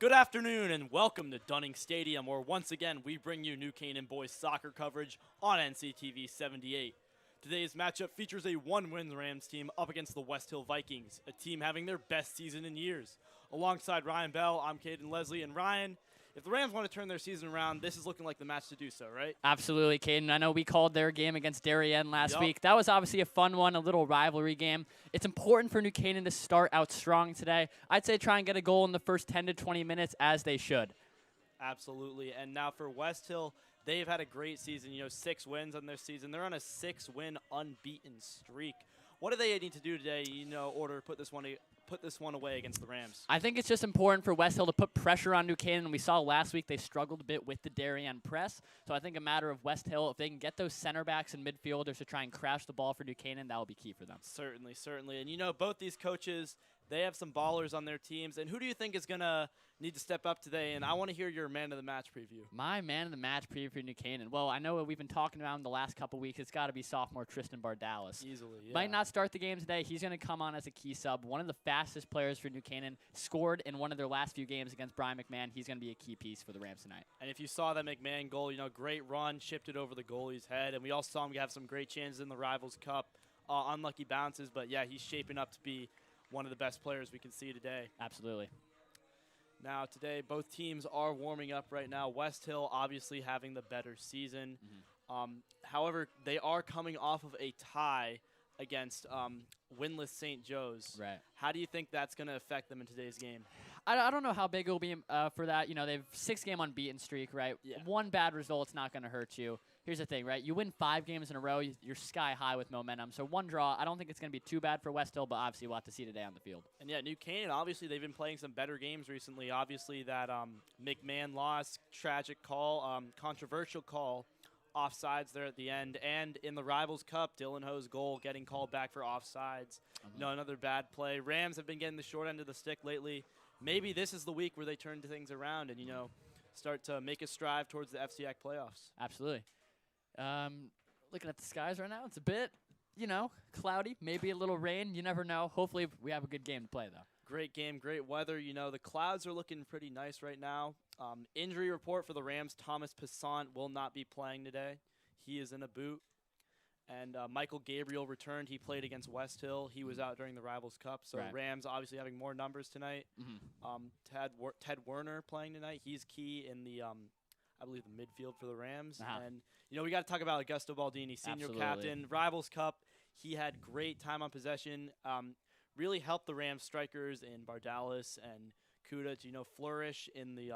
Good afternoon and welcome to Dunning Stadium, where once again we bring you New Canaan boys soccer coverage on NCTV 78. Today's matchup features a one-win Rams team up against the Westhill Vikings, a team having their best season in years. Alongside Ryan Bell, I'm Caden Leslie, and Ryan, if the Rams want to turn their season around, this is looking like the match to do so, right? Absolutely, Caden. I know we called their game against Darien last week. Yup. That was obviously a fun one, a little rivalry game. It's important for New Canaan to start out strong today. I'd say try and get a goal in the first 10 to 20 minutes, as they should. Absolutely. And now for Westhill, they've had a great season, 6 wins on their season. They're on a 6-win unbeaten streak. What do they need to do today, in order to put this one away against the Rams? I think it's just important for Westhill to put pressure on New Canaan. We saw last week they struggled a bit with the Darien press. So I think a matter of Westhill, if they can get those center backs and midfielders to try and crash the ball for New Canaan, that will be key for them. Certainly, certainly. And both these coaches, they have some ballers on their teams. And who do you think is going to need to step up today? And I want to hear your man of the match preview. My man of the match preview for New Canaan. Well, I know what we've been talking about in the last couple weeks. It's got to be sophomore Tristan Bardalis. Easily, yeah. Might not start the game today. He's going to come on as a key sub. One of the fastest players for New Canaan. Scored in one of their last few games against Brian McMahon. He's going to be a key piece for the Rams tonight. And if you saw that McMahon goal, great run, chipped it over the goalie's head. And we also saw him have some great chances in the Rivals Cup. Unlucky bounces, but yeah, he's shaping up to be one of the best players we can see today. Absolutely. Now, today, both teams are warming up right now. Westhill obviously having the better season. However, they are coming off of a tie against winless St. Joe's. Right. How do you think that's going to affect them in today's game? I don't know how big it will be for that. They have 6-game unbeaten streak, right? Yeah. One bad result's not going to hurt you. Here's the thing, right? You win 5 games in a row, you're sky high with momentum. So one draw, I don't think it's going to be too bad for Westhill, but obviously we'll have to see today on the field. And yeah, New Canaan, obviously they've been playing some better games recently. Obviously that McMahon loss, tragic call, controversial call, offsides there at the end. And in the Rivals Cup, Dylan Ho's goal getting called back for offsides. Another bad play. Rams have been getting the short end of the stick lately. Maybe this is the week where they turn things around and, start to make a strive towards the FCAC playoffs. Absolutely. Looking at the skies right now, it's a bit, cloudy, maybe a little rain. You never know. Hopefully we have a good game to play, though. Great game, great weather. The clouds are looking pretty nice right now. Injury report for the Rams, Thomas Passant will not be playing today. He is in a boot. And Michael Gabriel returned. He played against Westhill. He was out during the Rivals Cup. So Right. Rams obviously having more numbers tonight. Ted Werner playing tonight. He's key in the, I believe, the midfield for the Rams. And, we got to talk about Augusto Baldini, senior Absolutely. captain. Rivals Cup, he had great time on possession. Really helped the Rams strikers in Bardalis and Kuda to, flourish in the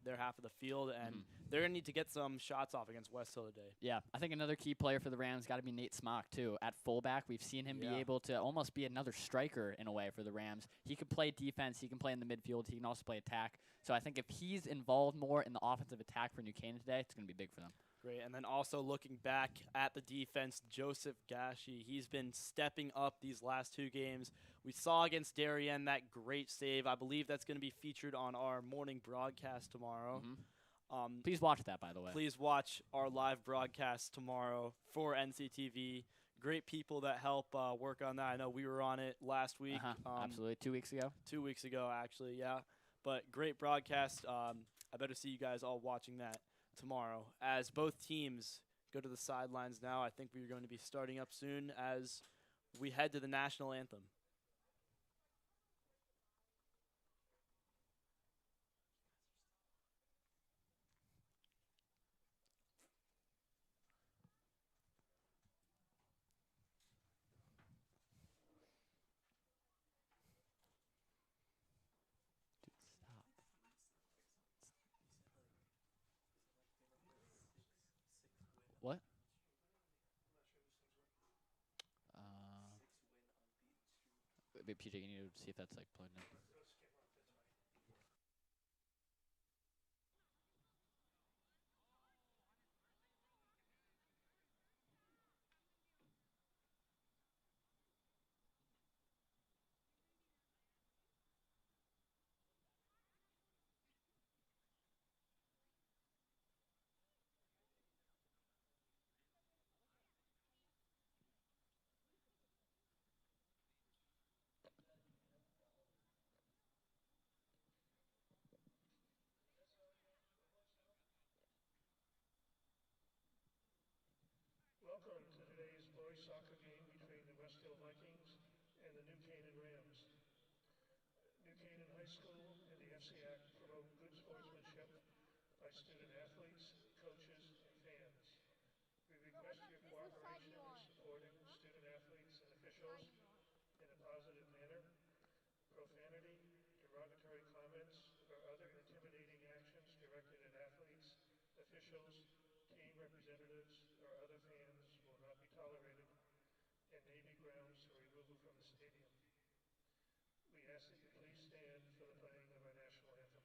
their half of the field. And they're going to need to get some shots off against Westhill today. Yeah, I think another key player for the Rams got to be Nate Smock, too. At fullback, we've seen him be able to almost be another striker in a way for the Rams. He could play defense. He can play in the midfield. He can also play attack. So I think if he's involved more in the offensive attack for New Canaan today, it's going to be big for them. Great, and then also looking back at the defense, Joseph Gashi, he's been stepping up these last 2 games. We saw against Darien that great save. I believe that's going to be featured on our morning broadcast tomorrow. Please watch that, by the way. Please watch our live broadcast tomorrow for NCTV. Great people that help work on that. I know we were on it last week. Absolutely, 2 weeks ago. 2 weeks ago, actually, yeah. But great broadcast. I better see you guys all watching that tomorrow. As both teams go to the sidelines now, I think we're going to be starting up soon as we head to the national anthem. What? Wait, PJ, you need to see if that's plugged in. School and the FCAC promote good sportsmanship by student athletes, coaches, and fans. We request your cooperation in supporting student athletes and officials in a positive manner. Profanity, derogatory comments, or other intimidating actions directed at athletes, officials, team representatives, or other fans will not be tolerated and may be grounds for removal from the stadium. We ask that you please stand for the playing of our national anthem.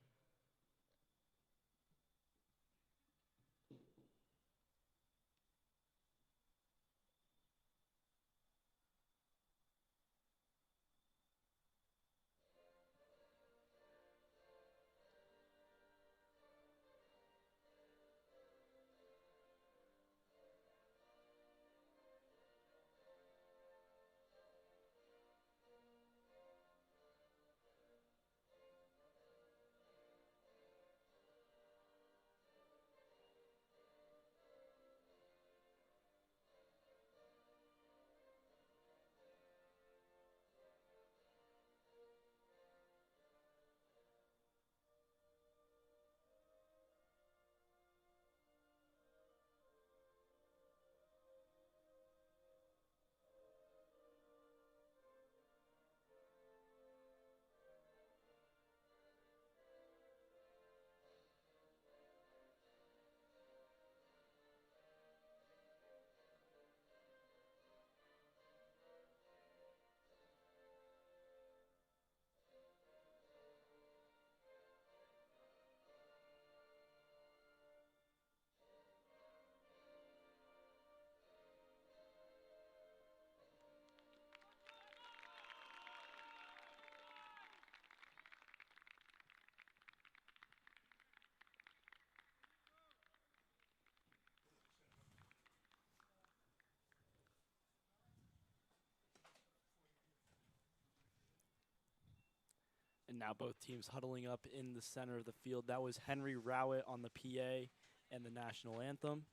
And now both teams huddling up in the center of the field. That was Henry Rowett on the PA and the national anthem.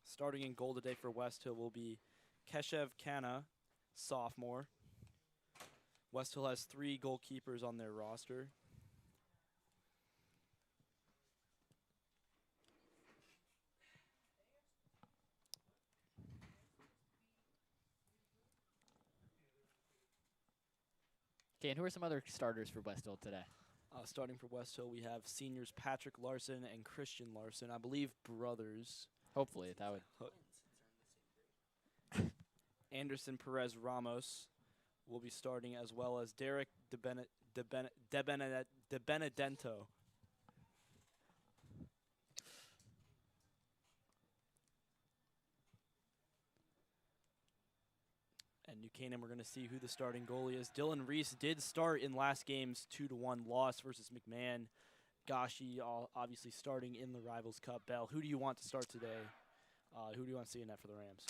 Starting in goal today for Westhill will be Keshev Kana, sophomore. Westhill has 3 goalkeepers on their roster. Okay, and who are some other starters for Westhill today? Starting for Westhill, we have seniors Patrick Larson and Christian Larson, I believe brothers. Hopefully, that would. Anderson Perez Ramos will be starting, as well as Derek De Benedento. And New Canaan, we're going to see who the starting goalie is. Dylan Reese did start in last game's 2-1 loss versus McMahon. Gashi obviously starting in the Rivals Cup. Bell, who do you want to start today? Who do you want to see in net for the Rams?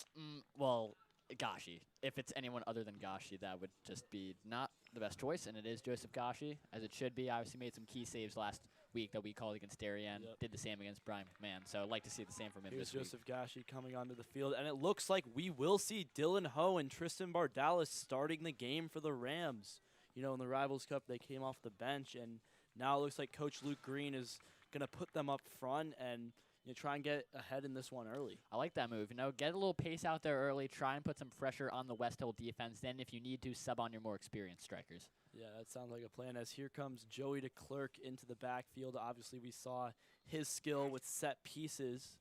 Well, Gashi. If it's anyone other than Gashi, that would just be not the best choice, and it is Joseph Gashi, as it should be. Obviously made some key saves last week that we called against Darien. Yep. Did the same against Brian McMahon, so I'd like to see the same from him Here's this week. Joseph Gashi coming onto the field, and it looks like we will see Dylan Ho and Tristan Bardalis starting the game for the Rams. You know, in the Rivals Cup, they came off the bench, and now it looks like Coach Luke Green is going to put them up front and try and get ahead in this one early. I like that move. Get a little pace out there early. Try and put some pressure on the Westhill defense. Then, if you need to, sub on your more experienced strikers. Yeah, that sounds like a plan. As here comes Joey DeClerc into the backfield. Obviously, we saw his skill with set pieces,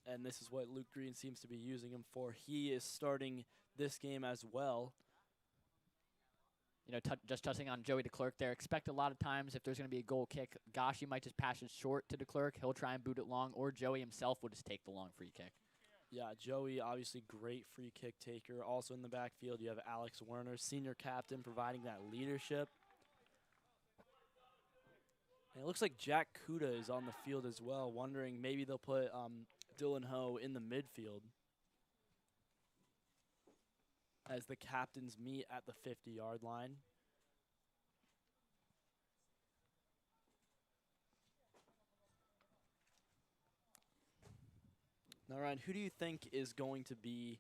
and this is what Luke Green seems to be using him for. He is starting this game as well. Just touching on Joey DeClerc there, expect a lot of times if there's going to be a goal kick, Gashi might just pass it short to DeClerc. He'll try and boot it long, or Joey himself will just take the long free kick. Yeah, Joey, obviously great free kick taker. Also in the backfield, you have Alex Werner, senior captain, providing that leadership. And it looks like Jack Kuda is on the field as well, wondering maybe they'll put Dylan Ho in the midfield as the captains meet at the 50-yard line. Now, Ryan, who do you think is going to be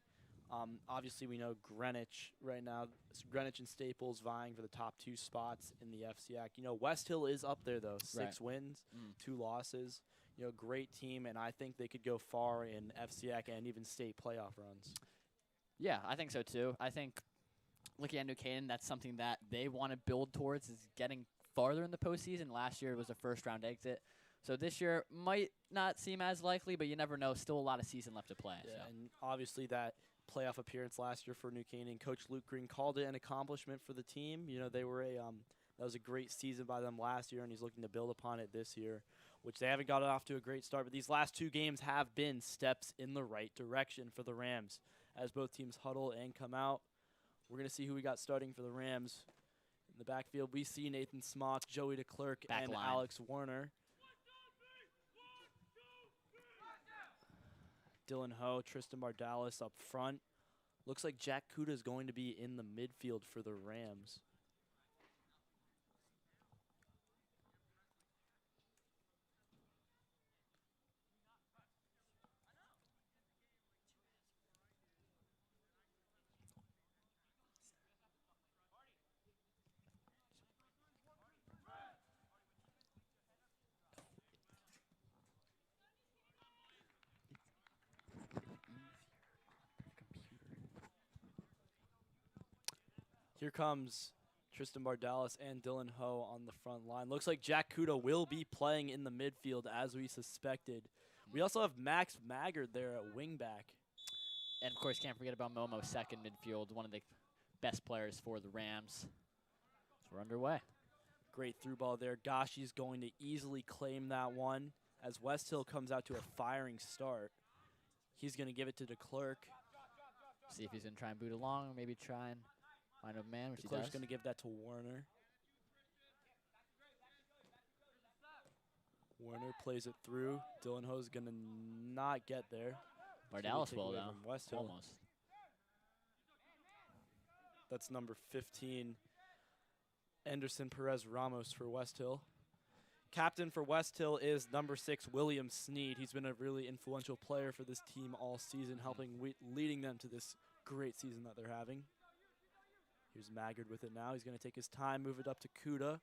Obviously, we know Greenwich right now. Greenwich and Staples vying for the top 2 spots in the FCAC. You know, Westhill is up there, though. 6 wins, 2 losses. You know, great team, and I think they could go far in FCAC and even state playoff runs. Yeah, I think so, too. I think looking at New Canaan, that's something that they want to build towards, is getting farther in the postseason. Last year was a first-round exit. So this year might not seem as likely, but you never know. Still a lot of season left to play. Yeah, So. and obviously that playoff appearance last year for New Canaan, Coach Luke Green called it an accomplishment for the team. You know, they were that was a great season by them last year, and he's looking to build upon it this year, which they haven't gotten off to a great start. But these last 2 games have been steps in the right direction for the Rams as both teams huddle and come out. We're going to see who we got starting for the Rams. In the backfield, we see Nathan Smock, Joey DeClerc, and Alex Warner. Dylan Ho, Tristan Mardalis up front. Looks like Jack Kuda is going to be in the midfield for the Rams. Here comes Tristan Mardalis and Dylan Ho on the front line. Looks like Jack Kuda will be playing in the midfield as we suspected. We also have Max Maggard there at wingback. And, of course, can't forget about Momo, second midfield, one of the best players for the Rams. So we're underway. Great through ball there. Gashi's going to easily claim that one as Westhill comes out to a firing start. He's going to give it to DeClerc. See if he's going to try and boot along, or maybe try and find a man, which he DeClerc's does. going to give that to Warner. Warner plays it through. Dylan Ho's going to not get there. Mardalis will, though. Westhill. Almost. That's number 15, Anderson Perez Ramos for Westhill. Captain for Westhill is number 6, William Sneed. He's been a really influential player for this team all season, leading them to this great season that they're having. Here's Maggard with it now. He's going to take his time, move it up to Kuda.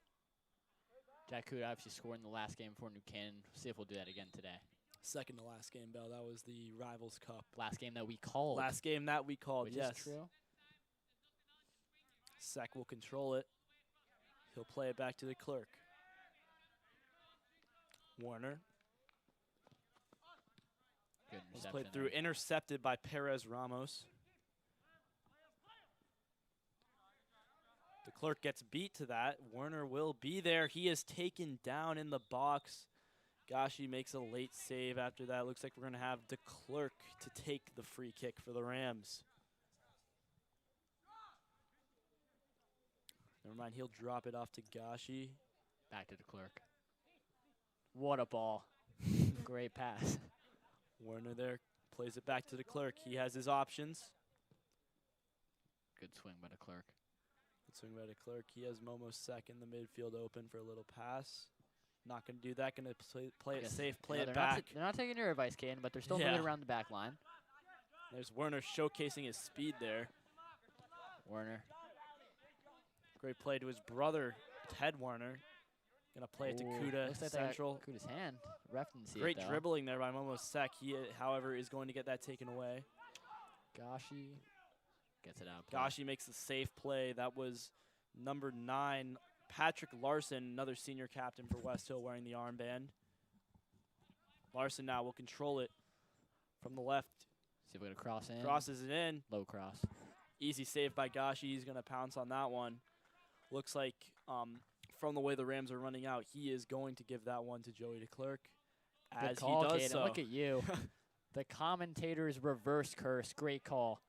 Jack Kuda obviously scored in the last game for New Canaan. See if we'll do that again today. Second to last game, Bell. That was the Rivals Cup. Last game that we called. Last game that we called, which yes. Is true. Sec will control it. He'll play it back to the clerk. Warner. Good Was interception played through, there. intercepted by Perez Ramos. The clerk gets beat to that. Warner will be there. He is taken down in the box. Gashi makes a late save after that. Looks like we're going to have DeClerc to take the free kick for the Rams. Never mind, he'll drop it off to Gashi. Back to DeClerc. What a ball. Great pass. Warner there plays it back to DeClerc. He has his options. Good swing by DeClerc. Good swing by DeClerc. He has Momo Sec in the midfield open for a little pass. Not going to do that. Going to play it safe, play it back. They're not taking your advice, Caden, but they're still moving around the back line. There's Werner showcasing his speed there. Werner. Great play to his brother, Ted Werner. Going to play it to Kuda looks like central. Kuda's hand. Ref didn't see Great it, though. dribbling there by Momo Sec. He, however, is going to get that taken away. Gashi gets it out. Gashi makes the safe play. That was number 9, Patrick Larson, another senior captain for Westhill, wearing the armband. Larson now will control it from the left. See if we're going to cross in. Crosses it in. Low cross. Easy save by Gashi. He's going to pounce on that one. Looks like from the way the Rams are running out, he is going to give that one to Joey DeClerc. Good As call, he does Caden. so. Look at you. The commentator's reverse curse. Great call.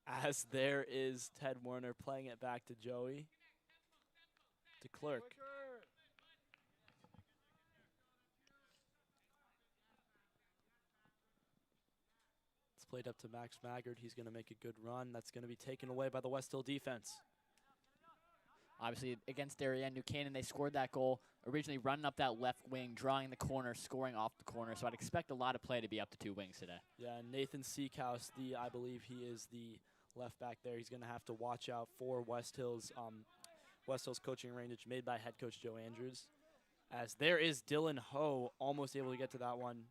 As there is Ted Werner playing it back to Joey. DeClerc. It's played up to Max Maggard. He's going to make a good run. That's going to be taken away by the Westhill defense. Obviously, against Darien, New Canaan, they scored that goal, originally running up that left wing, drawing the corner, scoring off the corner. So I'd expect a lot of play to be up to 2 wings today. Yeah, Nathan Seekhouse, I believe he is the left back there. He's going to have to watch out for Westhill's coaching arrangement made by head coach Joe Andrews. As there is Dylan Ho, almost able to get to that one.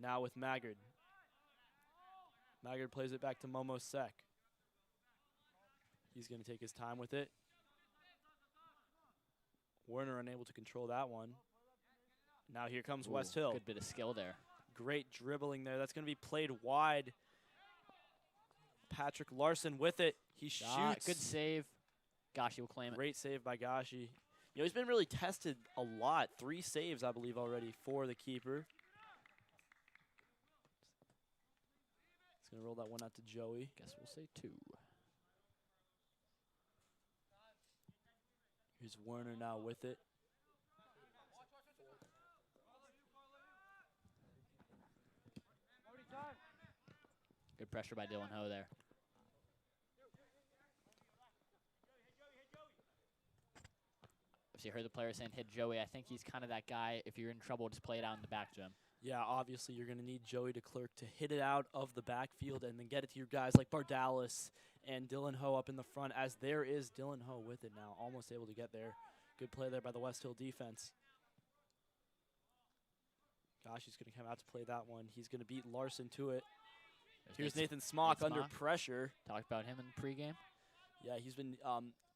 Now with Maggard. Maggard plays it back to Momo Sek. He's going to take his time with it. Werner unable to control that one. Now here comes Westhill. Good bit of skill there. Great dribbling there. That's going to be played wide. Patrick Larson with it. He shoots. Good save. Gashi will claim it. Great save by Gashi. You know, he's been really tested a lot. 3 saves, I believe, already for the keeper. He's going to roll that one out to Joey. Guess we'll say 2. Here's Werner now with it. Good pressure by Dylan Ho there. If you heard the player saying hit Joey, I think he's kind of that guy, if you're in trouble, just play it out in the back to him. Yeah, obviously you're going to need Joey DeClerc to hit it out of the backfield and then get it to your guys like Bardalis and Dylan Ho up in the front, as there is Dylan Ho with it now, almost able to get there. Good play there by the Westhill defense. Gosh, he's going to come out to play that one. He's going to beat Larson to it. Here's Nathan Smock under pressure. Talked about him in the pregame. Yeah, he's been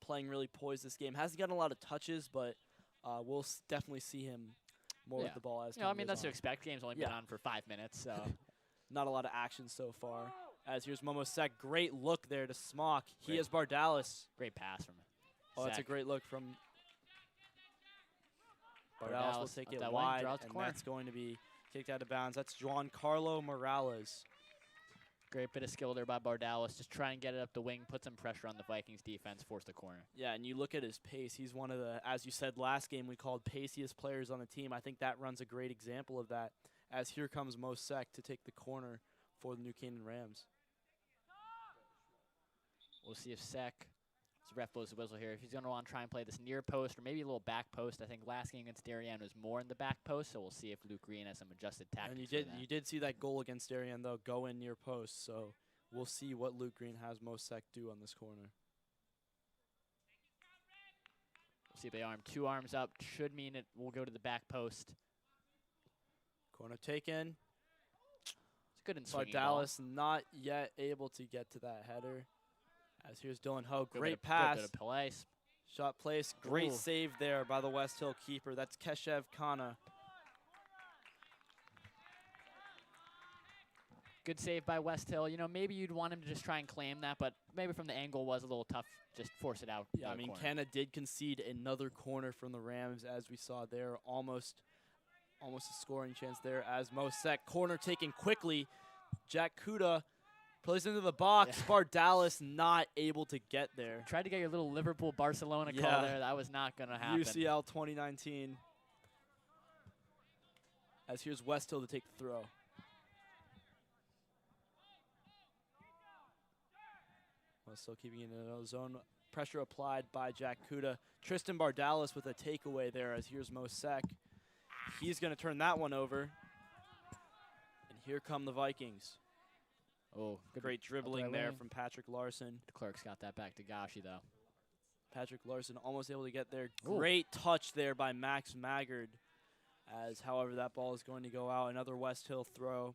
playing really poised this game. Hasn't gotten a lot of touches, but we'll definitely see him more with the ball as I mean, that's to expect. Game's only been on for 5 minutes, so. Not a lot of action so far. As here's Momo Sek. Great look there to Smock. He has Bardalis. Great pass from him. Oh, that's a great look from Bardalis. Will take it wide, and that's going to be kicked out of bounds. That's Juan Carlo Morales. Great bit of skill there by Bardalis. Just try and get it up the wing, put some pressure on the Vikings defense, force the corner. Yeah, and you look at his pace. He's one of the, as you said last game, we called paciest players on the team. I think that runs a great example of that, as here comes Mo Sek to take the corner for the New Canaan Rams. We'll see if Sek, the ref blows the whistle here, if he's going to want to try and play this near post or maybe a little back post. I think last game against Darien was more in the back post, so we'll see if Luke Green has some adjusted tactics. And you did see that goal against Darien, though, go in near post, so we'll see what Luke Green has Mo Sek do on this corner. We'll see if they arm 2 arms up. Should mean it will go to the back post. Corner taken. It's good in swinging Dallas not yet able to get to that header. As here's Dylan Ho, great pass. Good bit of place. Shot place, great save there by the Westhill keeper. That's Keshev Khanna. Good save by Westhill. You know, maybe you'd want him to just try and claim that, but maybe from the angle was a little tough. Just force it out. Yeah, I mean, Khanna did concede another corner from the Rams, as we saw there. Almost a scoring chance there as Mo Sek. Corner taken quickly. Jack Kuda plays into the box. Yeah. Bardalis not able to get there. Tried to get your little Liverpool-Barcelona call there. That was not going to happen. UCL 2019. As here's Westhill to take the throw. Westhill keeping it in a zone. Pressure applied by Jack Kuda. Tristan Bardalis with a takeaway there, as here's Mo Sek. He's going to turn that one over. And here come the Vikings. Oh, great dribbling there from Patrick Larson. The Clerks got that back to Gashi, though. Patrick Larson almost able to get there. Great touch there by Max Maggard. As, however, that ball is going to go out. Another Westhill throw.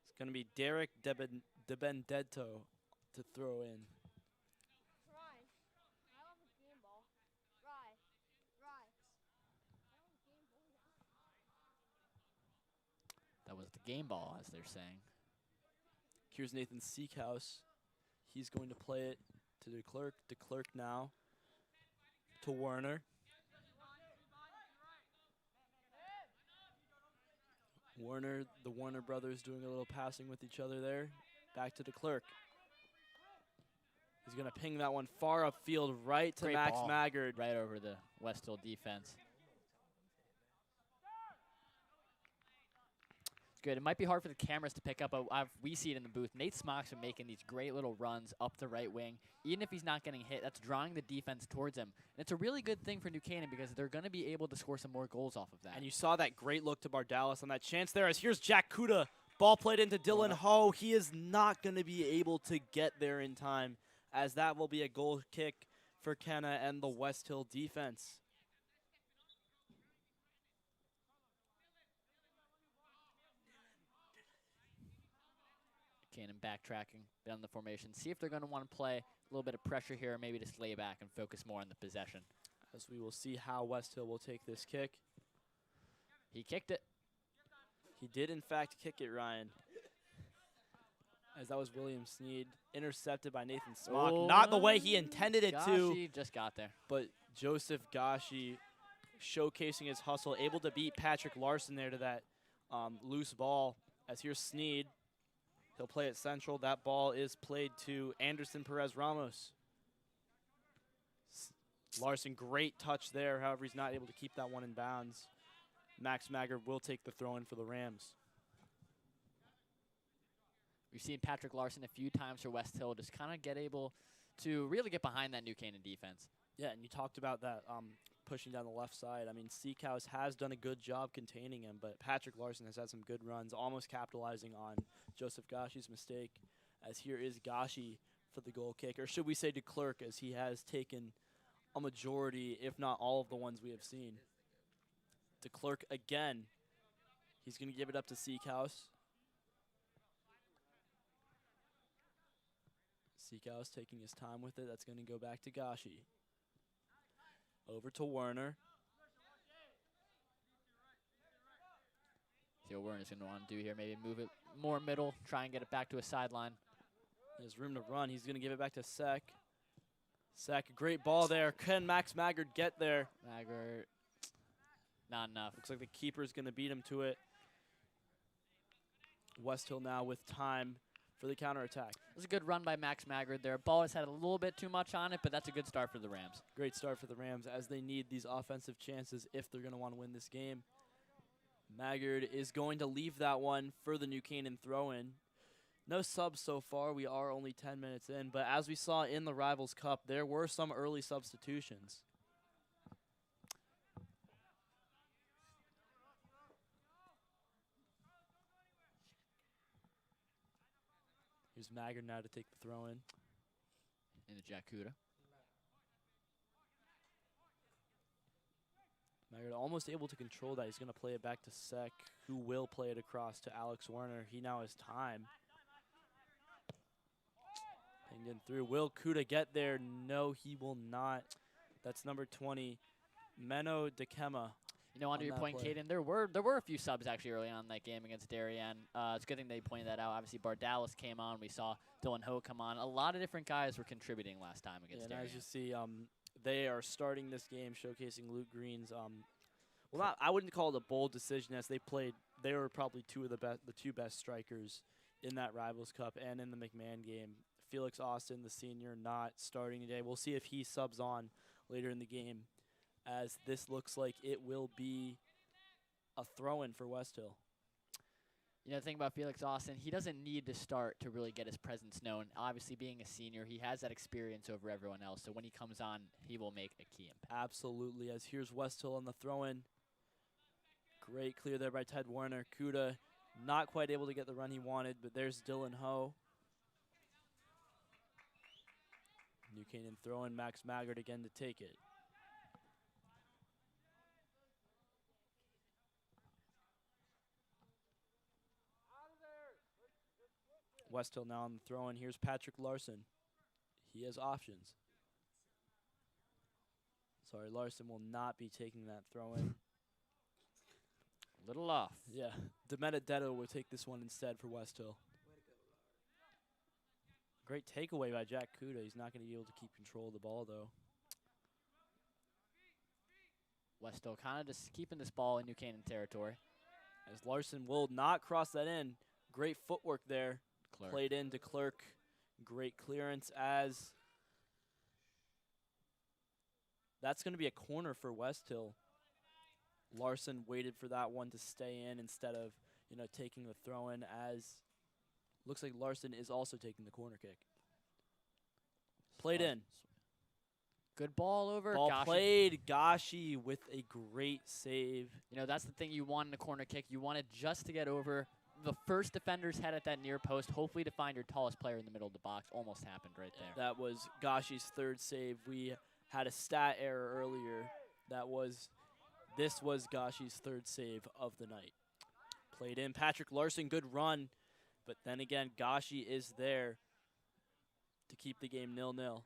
It's going to be Derek DeBendetto to throw in. That was the game ball, as they're saying. Here's Nathan Seekhouse. He's going to play it to DeClerc. DeClerc now to Werner. Werner, the Werner brothers doing a little passing with each other there. Back to DeClerc. He's going to ping that one far upfield right to Max Maggard. Right over the Westhill defense. Good. It might be hard for the cameras to pick up, but we see it in the booth. Nate Smock's been making these great little runs up the right wing. Even if he's not getting hit, that's drawing the defense towards him. And it's a really good thing for New Canaan because they're going to be able to score some more goals off of that. And you saw that great look to Bardalis on that chance there as here's Jack Kuda. Ball played into Dylan Ho. He is not going to be able to get there in time as that will be a goal kick for Kenna and the Westhill defense. Canaan backtracking, been on the formation. See if they're going to want to play a little bit of pressure here, or maybe just lay back and focus more on the possession. As we will see how Westhill will take this kick. He kicked it. He did, in fact, kick it, Ryan. As that was William Sneed, intercepted by Nathan Smock. Oh, Not the way he intended it to. Gashi just got there. But Joseph Gashi showcasing his hustle, able to beat Patrick Larson there to that loose ball. As here's Sneed. He'll play it central. That ball is played to Anderson Perez Ramos. Larson, great touch there. However, he's not able to keep that one in bounds. Max Maggard will take the throw in for the Rams. We've seen Patrick Larson a few times for Westhill just kind of get able to really get behind that New Canaan defense. Yeah, and you talked about that pushing down the left side. I mean, Seacows has done a good job containing him, but Patrick Larson has had some good runs, almost capitalizing on Joseph Gashi's mistake. As here is Gashi for the goal kick, or should we say DeClerc, as he has taken a majority, if not all of the ones we have seen. DeClerc again. He's going to give it up to Seacows. Seacows taking his time with it. That's going to go back to Gashi. Over to Werner. See what Werner's going to want to do here. Maybe move it more middle, try and get it back to a sideline. There's room to run. He's going to give it back to Sek. Sek, great ball there. Can Max Maggard get there? Maggard, not enough. Looks like the keeper's going to beat him to it. Westhill now with time for the counterattack. It was a good run by Max Maggard there. Ball has had a little bit too much on it, but that's a good start for the Rams. Great start for the Rams as they need these offensive chances if they're going to want to win this game. Maggard is going to leave that one for the New Canaan throw-in. No subs so far. We are only 10 minutes in, but as we saw in the Rivals Cup, there were some early substitutions. Here's Maggard now to take the throw-in. Into Jack Kuda. Maggard almost able to control that. He's going to play it back to Sek, who will play it across to Alex Werner. He now has time. Pinged in through. Will Kuda get there? No, he will not. That's number 20, Menno Dekema. You know, onto your point, Caden, there were a few subs actually early on in that game against Darien. It's a good thing they pointed that out. Obviously, Bardalis came on. We saw Dylan Ho come on. A lot of different guys were contributing last time against Darien. And as you see, they are starting this game showcasing Luke Green's. Well, I wouldn't call it a bold decision as they played. They were probably the two best strikers in that Rivals Cup and in the McMahon game. Felix Austin, the senior, not starting today. We'll see if he subs on later in the game, as this looks like it will be a throw-in for Westhill. You know, the thing about Felix Austin, he doesn't need to start to really get his presence known. Obviously, being a senior, he has that experience over everyone else. So when he comes on, he will make a key impact. Absolutely, as here's Westhill on the throw-in. Great clear there by Ted Werner. Kuda not quite able to get the run he wanted, but there's Dylan Ho. New Canaan throw-in, Max Maggard again to take it. Westhill now on the throw-in. Here's Patrick Larson. He has options. Sorry, Larson will not be taking that throw-in. Little off. Yeah, DeMetadetto will take this one instead for Westhill. Great takeaway by Jack Kuda. He's not going to be able to keep control of the ball, though. Westhill kind of just keeping this ball in New Canaan territory. As Larson will not cross that in. Great footwork there. Clerk. Played in to Clerk. Great clearance as that's going to be a corner for Westhill. Larson waited for that one to stay in instead of, taking the throw in, as looks like Larson is also taking the corner kick. Played in. Good ball over. Ball Gashi. played. Gashi with a great save. That's the thing you want in a corner kick. You want it just to get over the first defender's head at that near post, hopefully to find your tallest player in the middle of the box. Almost happened right there. That was Gashi's third save. We had a stat error earlier. This was Gashi's third save of the night. Played in. Patrick Larson, good run. But then again, Gashi is there to keep the game 0-0.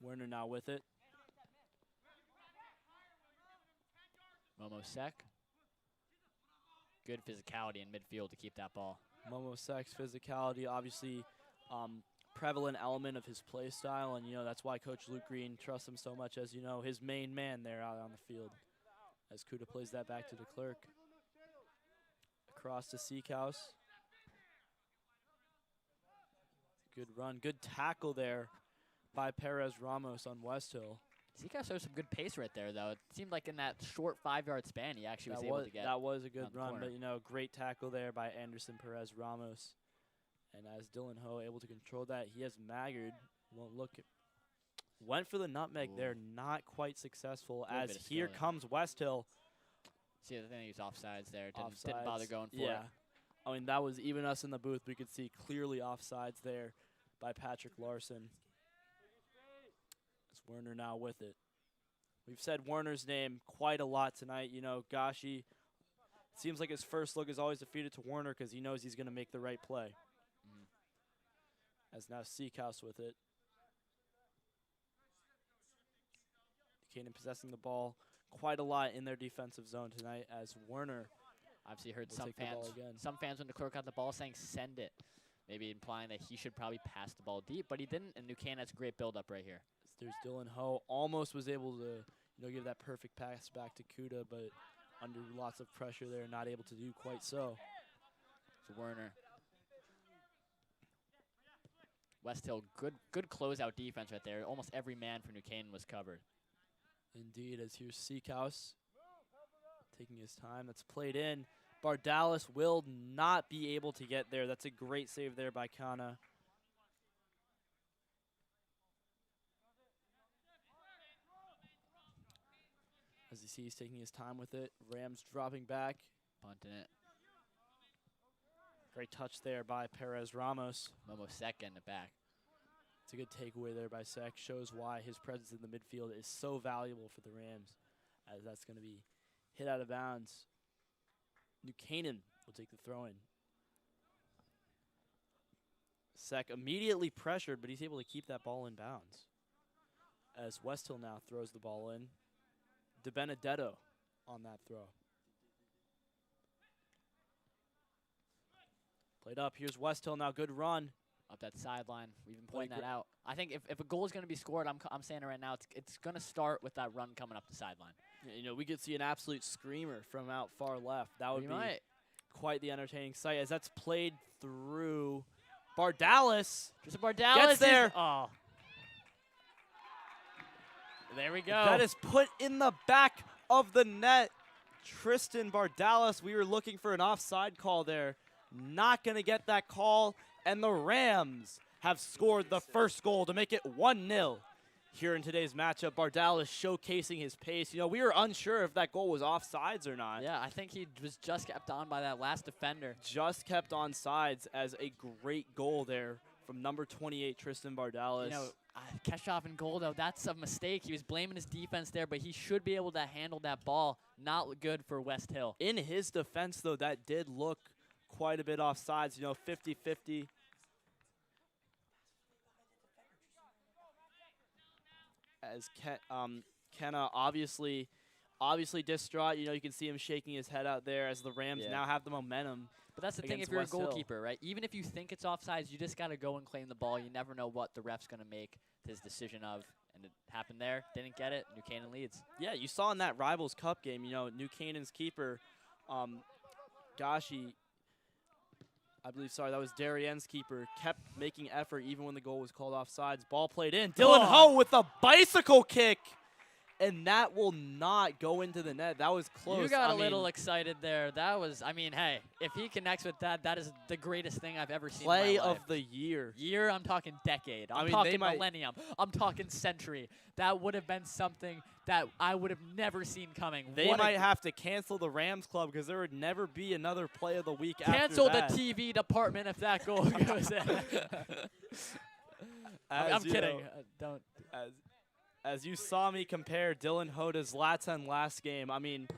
Werner now with it. Momo Sek. Good physicality in midfield to keep that ball. Momo Sek's physicality, obviously prevalent element of his play style, and that's why Coach Luke Green trusts him so much as his main man there out on the field. As Kuda plays that back to the clerk. Across to Seekhouse. Good run, good tackle there by Perez Ramos on Westhill. Seekhouse showed some good pace right there, though. It seemed like in that short 5-yard span, he actually was able to get. That was a good run, corner. but great tackle there by Anderson Perez Ramos. And as Dylan Ho able to control that, he has Maggard. Won't look. Went for the nutmeg there, not quite successful. Good As bit of here skill there. comes Westhill. See, the thing, he was offsides there. Didn't Offsides. bother going for Yeah. it. I mean, that was even us in the booth. We could see clearly offsides there by Patrick Larson. As Werner now with it. We've said Werner's name quite a lot tonight. Gashi, it seems like his first look is always defeated to Werner because he knows he's going to make the right play. As now Seekhouse with it. Canaan possessing the ball quite a lot in their defensive zone tonight as Werner. Obviously heard We'll some take the ball fans. again. Some fans when the clerk got the ball saying send it, maybe implying that he should probably pass the ball deep, but he didn't. And New Canaan has great build-up right here. There's Dylan Ho, almost was able to give that perfect pass back to Kuda, but under lots of pressure there, not able to do quite so. So Werner. Westhill, good closeout defense right there. Almost every man for New Canaan was covered. Indeed, as here's Seekhouse taking his time. That's played in. Bardalis will not be able to get there. That's a great save there by Kana. As you see, he's taking his time with it. Rams dropping back. Punting it. Great touch there by Perez Ramos. Momo Sek getting it back. It's a good takeaway there by Sek. Shows why his presence in the midfield is so valuable for the Rams, as that's going to be hit out of bounds. New Canaan will take the throw-in. Sek immediately pressured, but he's able to keep that ball in bounds. As Westhill now throws the ball in. De Benedetto on that throw. Played up. Here's Westhill now. Good run. Up that sideline. We've been pointing that out. I think if a goal is going to be scored, I'm saying it right now, it's going to start with that run coming up the sideline. Yeah, we could see an absolute screamer from out far left. That would be quite the entertaining sight, as that's played through Bardalis. Just Bardalis gets there. Oh. There we go. That is put in the back of the net. Tristan Bardalis, we were looking for an offside call there. Not going to get that call, and the Rams have scored the first goal to make it 1-0. Here in today's matchup, Bardalis showcasing his pace. We were unsure if that goal was offsides or not. Yeah, I think he was just kept on by that last defender. Just kept on sides, as a great goal there from number 28, Tristan Bardalis. Keshoff and goal, though, that's a mistake. He was blaming his defense there, but he should be able to handle that ball. Not good for Westhill. In his defense, though, that did look quite a bit offsides, 50-50. As Kenna obviously distraught. You can see him shaking his head out there as the Rams now have the momentum. But that's the thing, if you're a goalkeeper, right? Even if you think it's offsides, you just got to go and claim the ball. You never know what the ref's going to make his decision of. And it happened there. Didn't get it. New Canaan leads. Yeah, you saw in that Rivals Cup game, New Canaan's keeper, Gashi, I believe, that was Darienne's keeper, kept making effort even when the goal was called offsides. Ball played in. Dylan Ho with a bicycle kick. and that will not go into the net. That was close. You got a little excited there. That was, I mean, hey, if he connects with that, that is the greatest thing I've ever seen play in my of life. the year. Year, I'm talking decade. I'm I mean, talking they might- millennium. I'm talking century. That would have been something that I would have never seen coming. They What a might have to cancel the Rams club because there would never be another play of the week cancel after that. the TV department if that goal goes in. I'm you kidding. know, Don't. as you saw me compare Dylan Ho to Zlatan last game, I mean,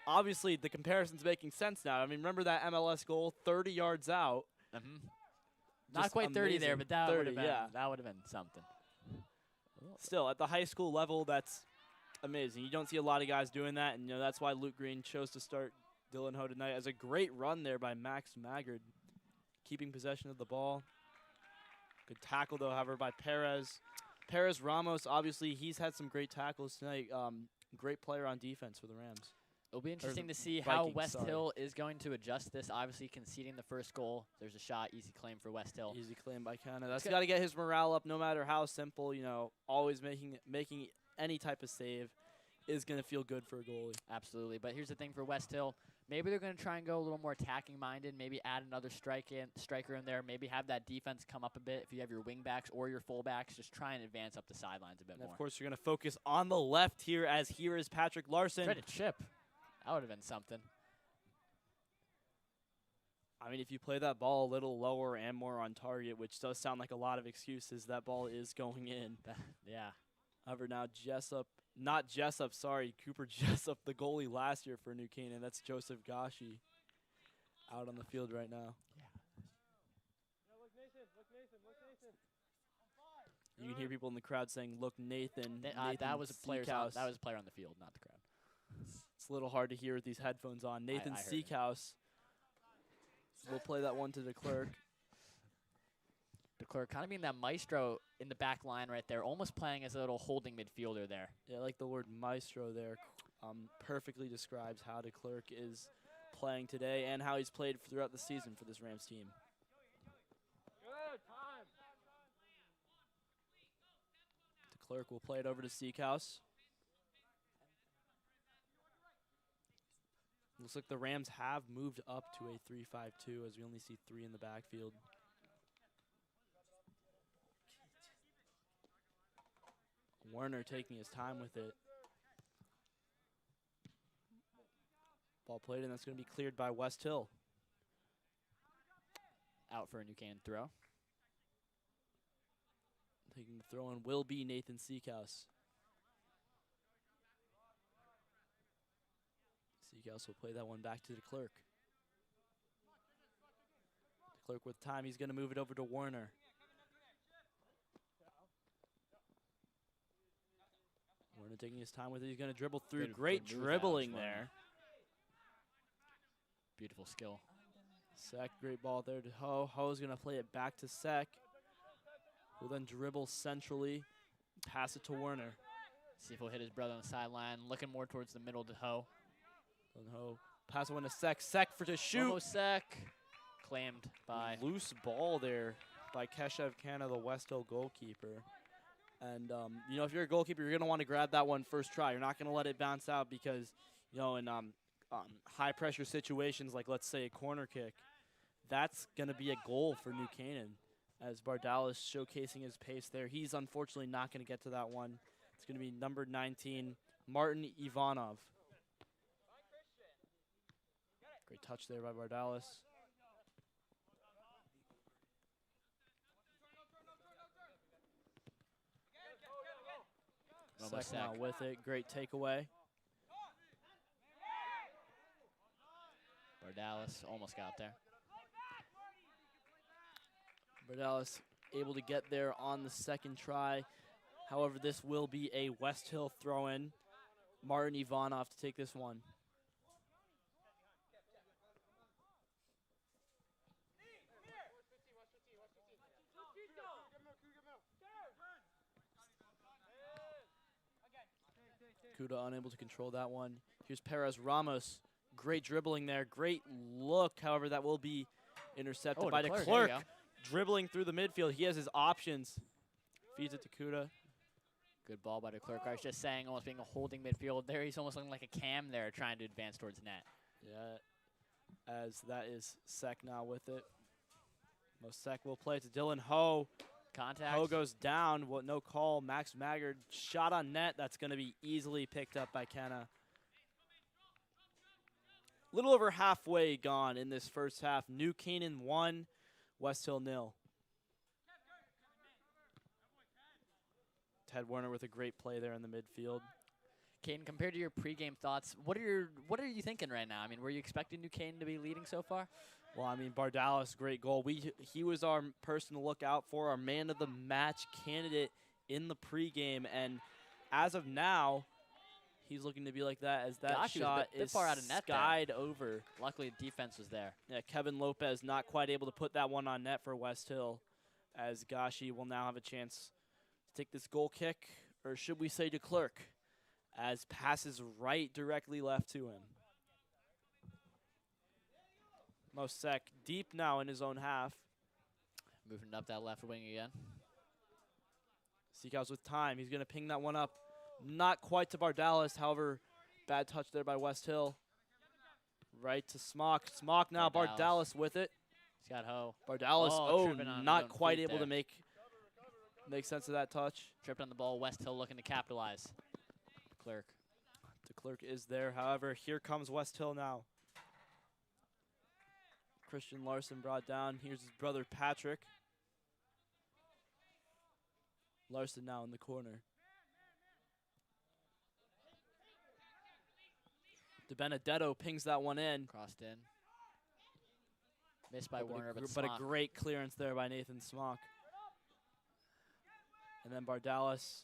obviously the comparison's making sense now. I mean, remember that MLS goal, 30 yards out. Not Just quite 30 there, amazing. but that 30, would have been yeah. that would have been something. Still, at the high school level, that's amazing. You don't see a lot of guys doing that, and you know that's why Luke Green chose to start Dylan Ho tonight. As a great run there by Max Maggard, keeping possession of the ball. Good tackle, though, however, by Perez. Perez Ramos, obviously, he's had some great tackles tonight. Great player on defense for the Rams. It'll be interesting the to see how Vikings, Westhill is going to adjust this. Obviously, conceding the first goal. There's a shot, easy claim for Westhill. Easy claim by Canada. That's good. got to get his morale up, no matter how simple. You know, always making any type of save is going to feel good for a goalie. Absolutely. But here's the thing for Westhill. Maybe they're going to try and go a little more attacking minded. Maybe add another striker in there. Maybe have that defense come up a bit. If you have your wing backs or your full backs, just try and advance up the sidelines a bit And more. of course, you're going to focus on the left here, as here is Patrick Larson. Try to chip. That would have been something. I mean, if you play that ball a little lower and more on target, which does sound like a lot of excuses, that ball is going in. Yeah. However, now Cooper Jessup, the goalie last year for New Canaan. That's Joseph Gashi out on the field right now. You can hear people in the crowd saying, "Look, Nathan." Nathan That was a player. Seacouse. That was a player on the field, not the crowd. It's a little hard to hear with these headphones on. Nathan I heard it. Seacouse. We'll play that one to the clerk. DeClerc kind of being that maestro in the back line right there, almost playing as a little holding midfielder there. Yeah, I like the word maestro there. Perfectly describes how DeClerc is playing today and how he's played throughout the season for this Rams team. DeClerc will play it over to Seacouse. Looks like the Rams have moved up to a 3-5-2 as we only see 3 in the backfield. Werner taking his time with it. Ball played, and that's going to be cleared by Westhill. Out for a New Canaan throw. Taking the throw in will be Nathan Seacouse. Seacouse will play that one back to the clerk. The clerk with time, he's going to move it over to Werner. Werner taking his time with it. He's going to dribble through. Great good move dribbling out, there. Beautiful skill. Sek, great ball there to Ho. Ho's going to play it back to Sek. Will then dribble centrally, pass it to Werner. See if he'll hit his brother on the sideline. Looking more towards the middle to Ho. And Ho pass one to Sek. Sek for to shoot. Almost Sek. Claimed by. Loose ball there by Keshev Kana, the Westhill goalkeeper. And, you know, if you're a goalkeeper, you're going to want to grab that one first try. You're not going to let it bounce out because, you know, in high-pressure situations like, let's say, a corner kick, that's going to be a goal for New Canaan as Bardalis showcasing his pace there. He's unfortunately not going to get to that one. It's going to be number 19, Martin Ivanov. Great touch there by Bardalis. Almost Sek now Sek. with it. Great takeaway. Bardalis almost got there. Bardalis able to get there on the second try. However, this will be a Westhill throw-in. Martin Ivanov to take this one. Kuda unable to control that one. Here's Perez Ramos. Great dribbling there. Great look. However, that will be intercepted by DeClerc, DeClerc. there you Dribbling through the midfield. He has his options. Feeds it to Kuda. Good ball by the clerk. I was just saying, almost being a holding midfield there. He's almost looking like a cam there, trying to advance towards net. Yeah, as that is Sek now with it. Mosek will play to Dylan Ho. Contact. Ho goes down. Well, no call. Max Maggard shot on net. That's going to be easily picked up by Kenna. A little over halfway gone in this first half. New Canaan 1, Westhill 0. Ted Werner with a great play there in the midfield. Caden, compared to your pregame thoughts, what are you thinking right now? I mean, were you expecting New Canaan to be leading so far? Well, I mean, Bardalis, great goal. He was our person to look out for, our man of the match candidate in the pregame, and as of now, he's looking to be like that as that shot is far out of net skied over. Luckily, the defense was there. Yeah, Kevin Lopez not quite able to put that one on net for Westhill, as Gashi will now have a chance to take this goal kick, or should we say to Clerk, as passes right directly left to him. Mosek deep now in his own half. Moving up that left wing again. Seacows with time. He's going to ping that one up. Not quite to Bardalis. However, bad touch there by Westhill. Right to Smock. Smock now. Bardalis with it. He's got Ho. Bardalis, not quite able to make sense of that touch. Tripped on the ball. Westhill looking to capitalize. Clerk. The Clerk is there. However, here comes Westhill now. Christian Larson brought down. Here's his brother Patrick. Larson now in the corner. De Benedetto pings that one in. Crossed in. Missed by Werner, but a great clearance there by Nathan Smock. And then Bardalis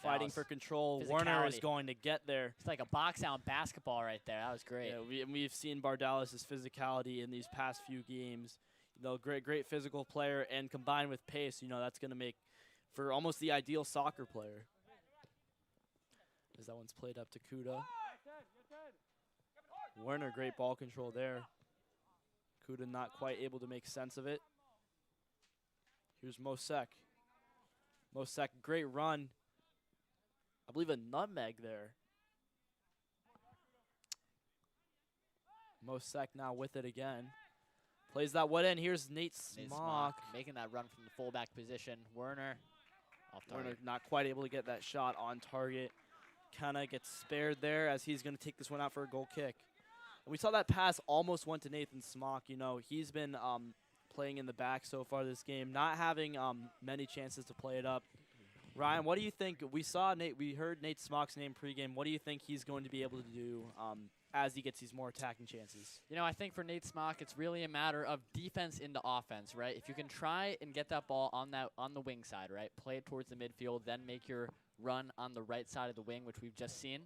fighting for control. Werner is going to get there. It's like a box out basketball right there. That was great. Yeah, we've seen Bardalis' physicality in these past few games. You know, great physical player, and combined with pace, you know, that's going to make for almost the ideal soccer player. As that one's played up to Kuda. Werner, great ball control there. Kuda not quite able to make sense of it. Here's Mosek. Mosek, great run. I believe a nutmeg there. Mosek now with it again. Plays that one in. Here's Nate Smock. Making that run from the fullback position. Werner off target. Werner not quite able to get that shot on target. Kind of gets spared there as he's going to take this one out for a goal kick. And we saw that pass almost went to Nathan Smock. You know, he's been playing in the back so far this game, not having many chances to play it up. Ryan, what do you think? We heard Nate Smock's name pregame. What do you think he's going to be able to do as he gets these more attacking chances? You know, I think for Nate Smock, it's really a matter of defense into offense, right? If you can try and get that ball on the wing side, right? Play it towards the midfield, then make your run on the right side of the wing, which we've just seen,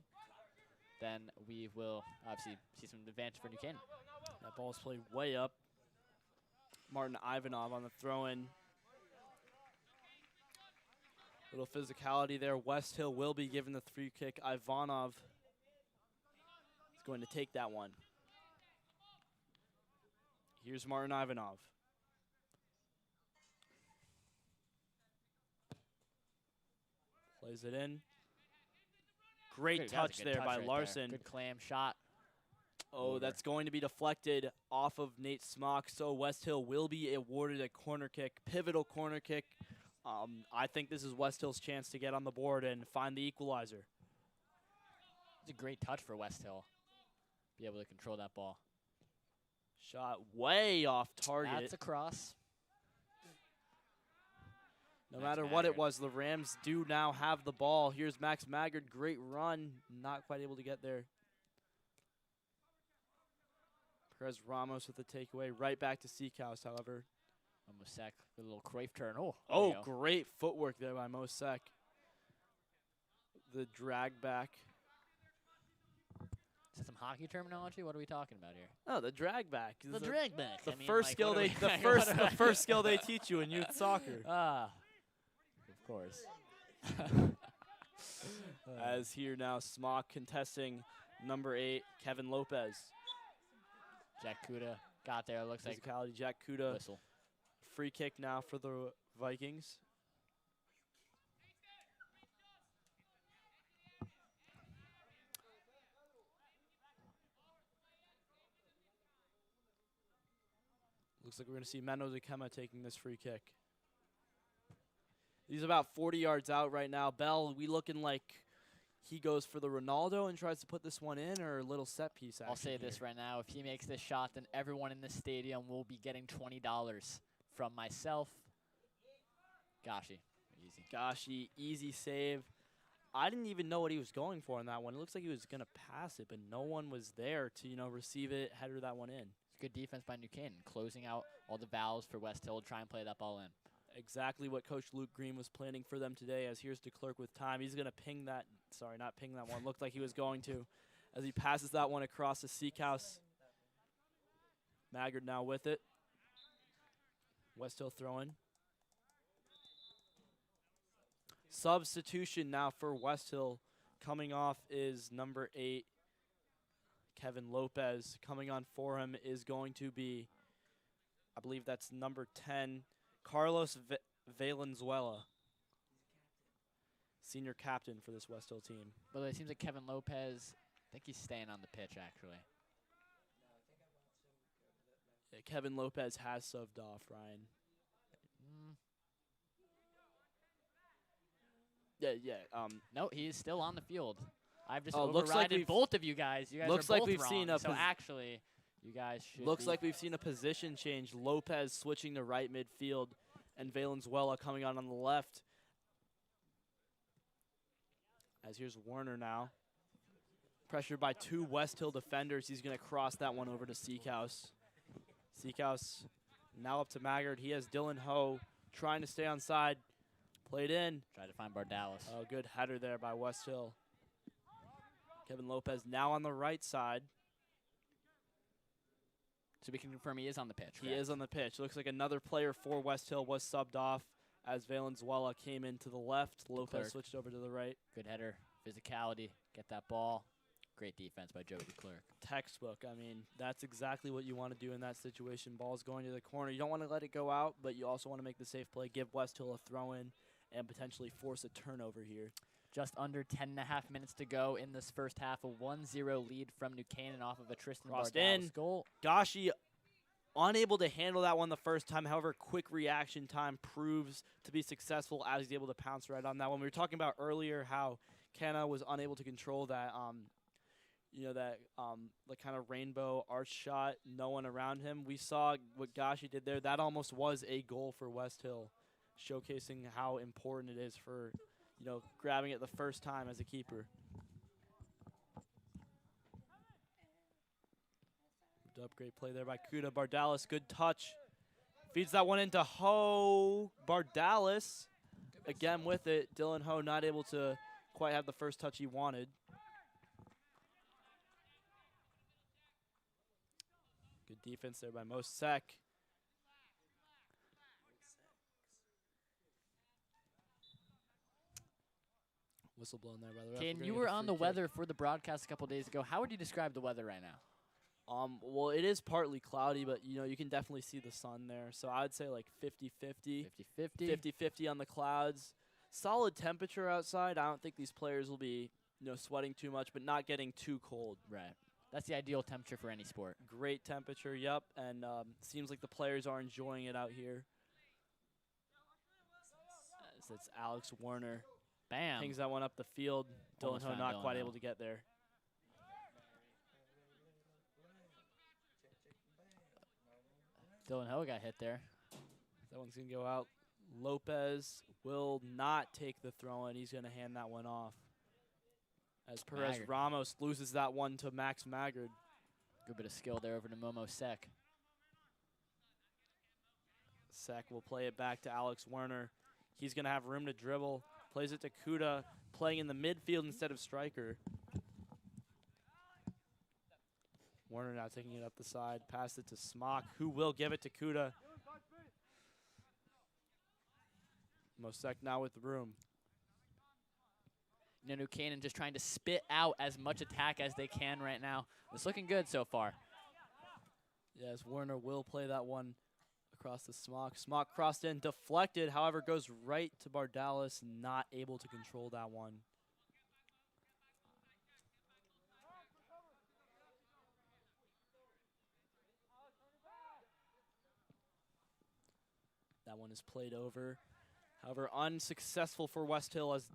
then we will obviously see some advantage for New Canaan. That ball's played way up. Martin Ivanov on the throw-in. Little physicality there. Westhill will be given the free kick. Ivanov is going to take that one. Here's Martin Ivanov. Plays it in. Great touch there by Larson. Good clam shot. Oh, that's going to be deflected off of Nate Smock. So Westhill will be awarded a corner kick, pivotal corner kick. I think this is Westhill's chance to get on the board and find the equalizer. It's a great touch for Westhill. Be able to control that ball. Shot way off target. That's a cross. No matter what it was, the Rams do now have the ball. Here's Max Maggard. Great run. Not quite able to get there. Perez Ramos with the takeaway. Right back to Seacows, however. Mosek with a little Cruyff turn. Oh, great footwork there by Mosek. The drag back. Is that some hockey terminology? What are we talking about here? Oh, the drag back. The drag back. The first skill they teach you in youth soccer. Of course. As here now, Smock contesting number 8, Kevin Lopez. Jack Kuda got there. Looks like physicality. Jack Kuda. Whistle. Free kick now for the Vikings. Looks like we're going to see Meno Zakema taking this free kick. He's about 40 yards out right now. Bell, we looking like he goes for the Ronaldo and tries to put this one in, or a little set piece action? I'll say this right now. If he makes this shot, then everyone in the stadium will be getting $20 from myself. Gashi. Easy. Gashi, easy save. I didn't even know what he was going for on that one. It looks like he was going to pass it, but no one was there to, receive it, header that one in. It's good defense by New Canaan, closing out all the valves for Westhill, try and play that ball in. Exactly what Coach Luke Green was planning for them today, as here's DeClerc with time. He's going to ping that, sorry, not ping that one. Looked like he was going to, as he passes that one across the Seekhouse. Maggard now with it. Westhill throwing. Substitution now for Westhill. Coming off is number 8, Kevin Lopez. Coming on for him is going to be, I believe that's number 10, Carlos Valenzuela, senior captain for this Westhill team. Well, it seems like Kevin Lopez, I think he's staying on the pitch, actually. Yeah, Kevin Lopez has subbed off, Ryan. No, he's still on the field. I've just looks like overridden both of you guys. You guys looks are like both we've wrong, seen a so actually, you guys should looks like we've seen a position change. Lopez switching to right midfield, and Valenzuela coming on the left. As here's Werner now. Pressured by 2 Westhill defenders. He's going to cross that one over to Seekhouse. Seekhouse now up to Maggard. He has Dylan Ho trying to stay on side. Played in. Try to find Bardalis. Oh, good header there by Westhill. Kevin Lopez now on the right side. So we can confirm he is on the pitch. He is on the pitch. Looks like another player for Westhill was subbed off as Valenzuela came in to the left. Lopez switched over to the right. Good header, physicality, get that ball. Great defense by Joey DeClerc. Textbook. I mean, that's exactly what you want to do in that situation. Ball's going to the corner. You don't want to let it go out, but you also want to make the safe play, give Westhill a throw-in, and potentially force a turnover here. Just under 10.5 minutes to go in this first half. A 1-0 lead from New Canaan off of a Tristan Bardalis goal. Gashi unable to handle that one the first time. However, quick reaction time proves to be successful as he's able to pounce right on that one. We were talking about earlier how Canaan was unable to control that, the kind of rainbow arch shot, no one around him. We saw what Gashi did there. That almost was a goal for Westhill, showcasing how important it is for, grabbing it the first time as a keeper. Great play there by Kuda. Bardalis, good touch. Feeds that one into Ho. Bardalis again with it. Dylan Ho not able to quite have the first touch he wanted. Good defense there by Mosek. Whistle blown there by the ref. Caden, you were on the weather for the broadcast a couple days ago. How would you describe the weather right now? Well, it is partly cloudy, but, you can definitely see the sun there. So I would say like 50-50. 50-50. 50-50 on the clouds. Solid temperature outside. I don't think these players will be, sweating too much, but not getting too cold. Right. That's the ideal temperature for any sport. Great temperature, yep. And seems like the players are enjoying it out here. As it's Alex Werner. Bam. Pings that one up the field. Dylan Ho not quite able to get there. Dylan Ho got hit there. That one's going to go out. Lopez will not take the throw in. He's going to hand that one off. As Perez Ramos loses that one to Max Maggard. Good bit of skill there over to Momo Sek. Sek will play it back to Alex Werner. He's going to have room to dribble. Plays it to Kuda, playing in the midfield instead of striker. Werner now taking it up the side. Pass it to Smock, who will give it to Kuda. Mosek now with the room. New Canaan just trying to spit out as much attack as they can right now. It's looking good so far. Yes, Werner will play that one across the Smock. Smock crossed in, deflected, however, goes right to Bardalis, not able to control that one. That one is played over. However, unsuccessful for Westhill as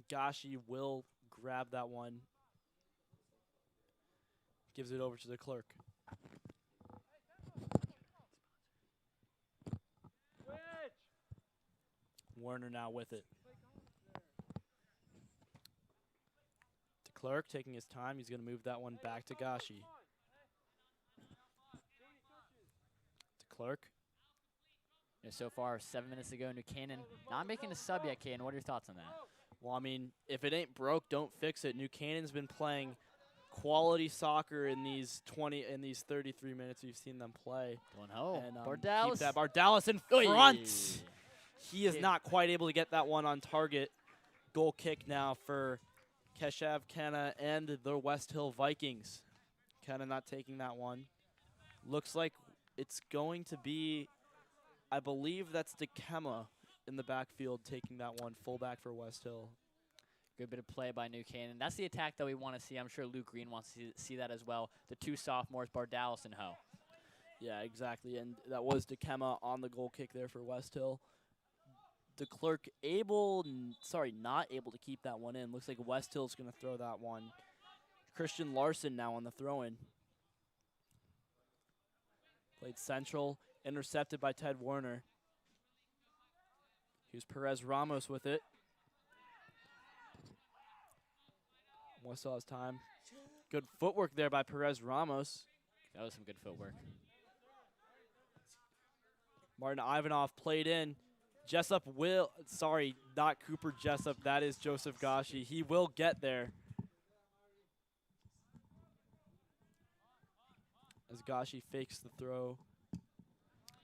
Gashi will grab that one. Gives it over to the clerk. Werner now with it. The clerk taking his time. He's going to move that one back to Gashi. The clerk. Yeah, so far, 7 minutes ago, New Canaan not making a sub yet, Kane. What are your thoughts on that? Well, I mean, if it ain't broke, don't fix it. New Canaan's been playing quality soccer in these 33 minutes we've seen them play. Going home. And Bardalis. keep that Bardalis in front. He is not quite able to get that one on target. Goal kick now for Keshav Kenna and the Westhill Vikings. Kenna not taking that one. Looks like it's going to be, I believe that's Dekema in the backfield taking that one, fullback for Westhill. Good bit of play by New Canaan. That's the attack that we want to see. I'm sure Luke Green wants to see that as well. The two sophomores, Bardalis and Ho. Yeah, exactly. And that was Dekema on the goal kick there for Westhill. The clerk not able to keep that one in. Looks like Westhill's going to throw that one. Christian Larson now on the throw-in. Played central, intercepted by Ted Werner. Here's Perez Ramos with it. Westhill has time. Good footwork there by Perez Ramos. That was some good footwork. Martin Ivanov played in. Jessup will, sorry, not Cooper Jessup. That is Joseph Gashi. He will get there. As Gashi fakes the throw,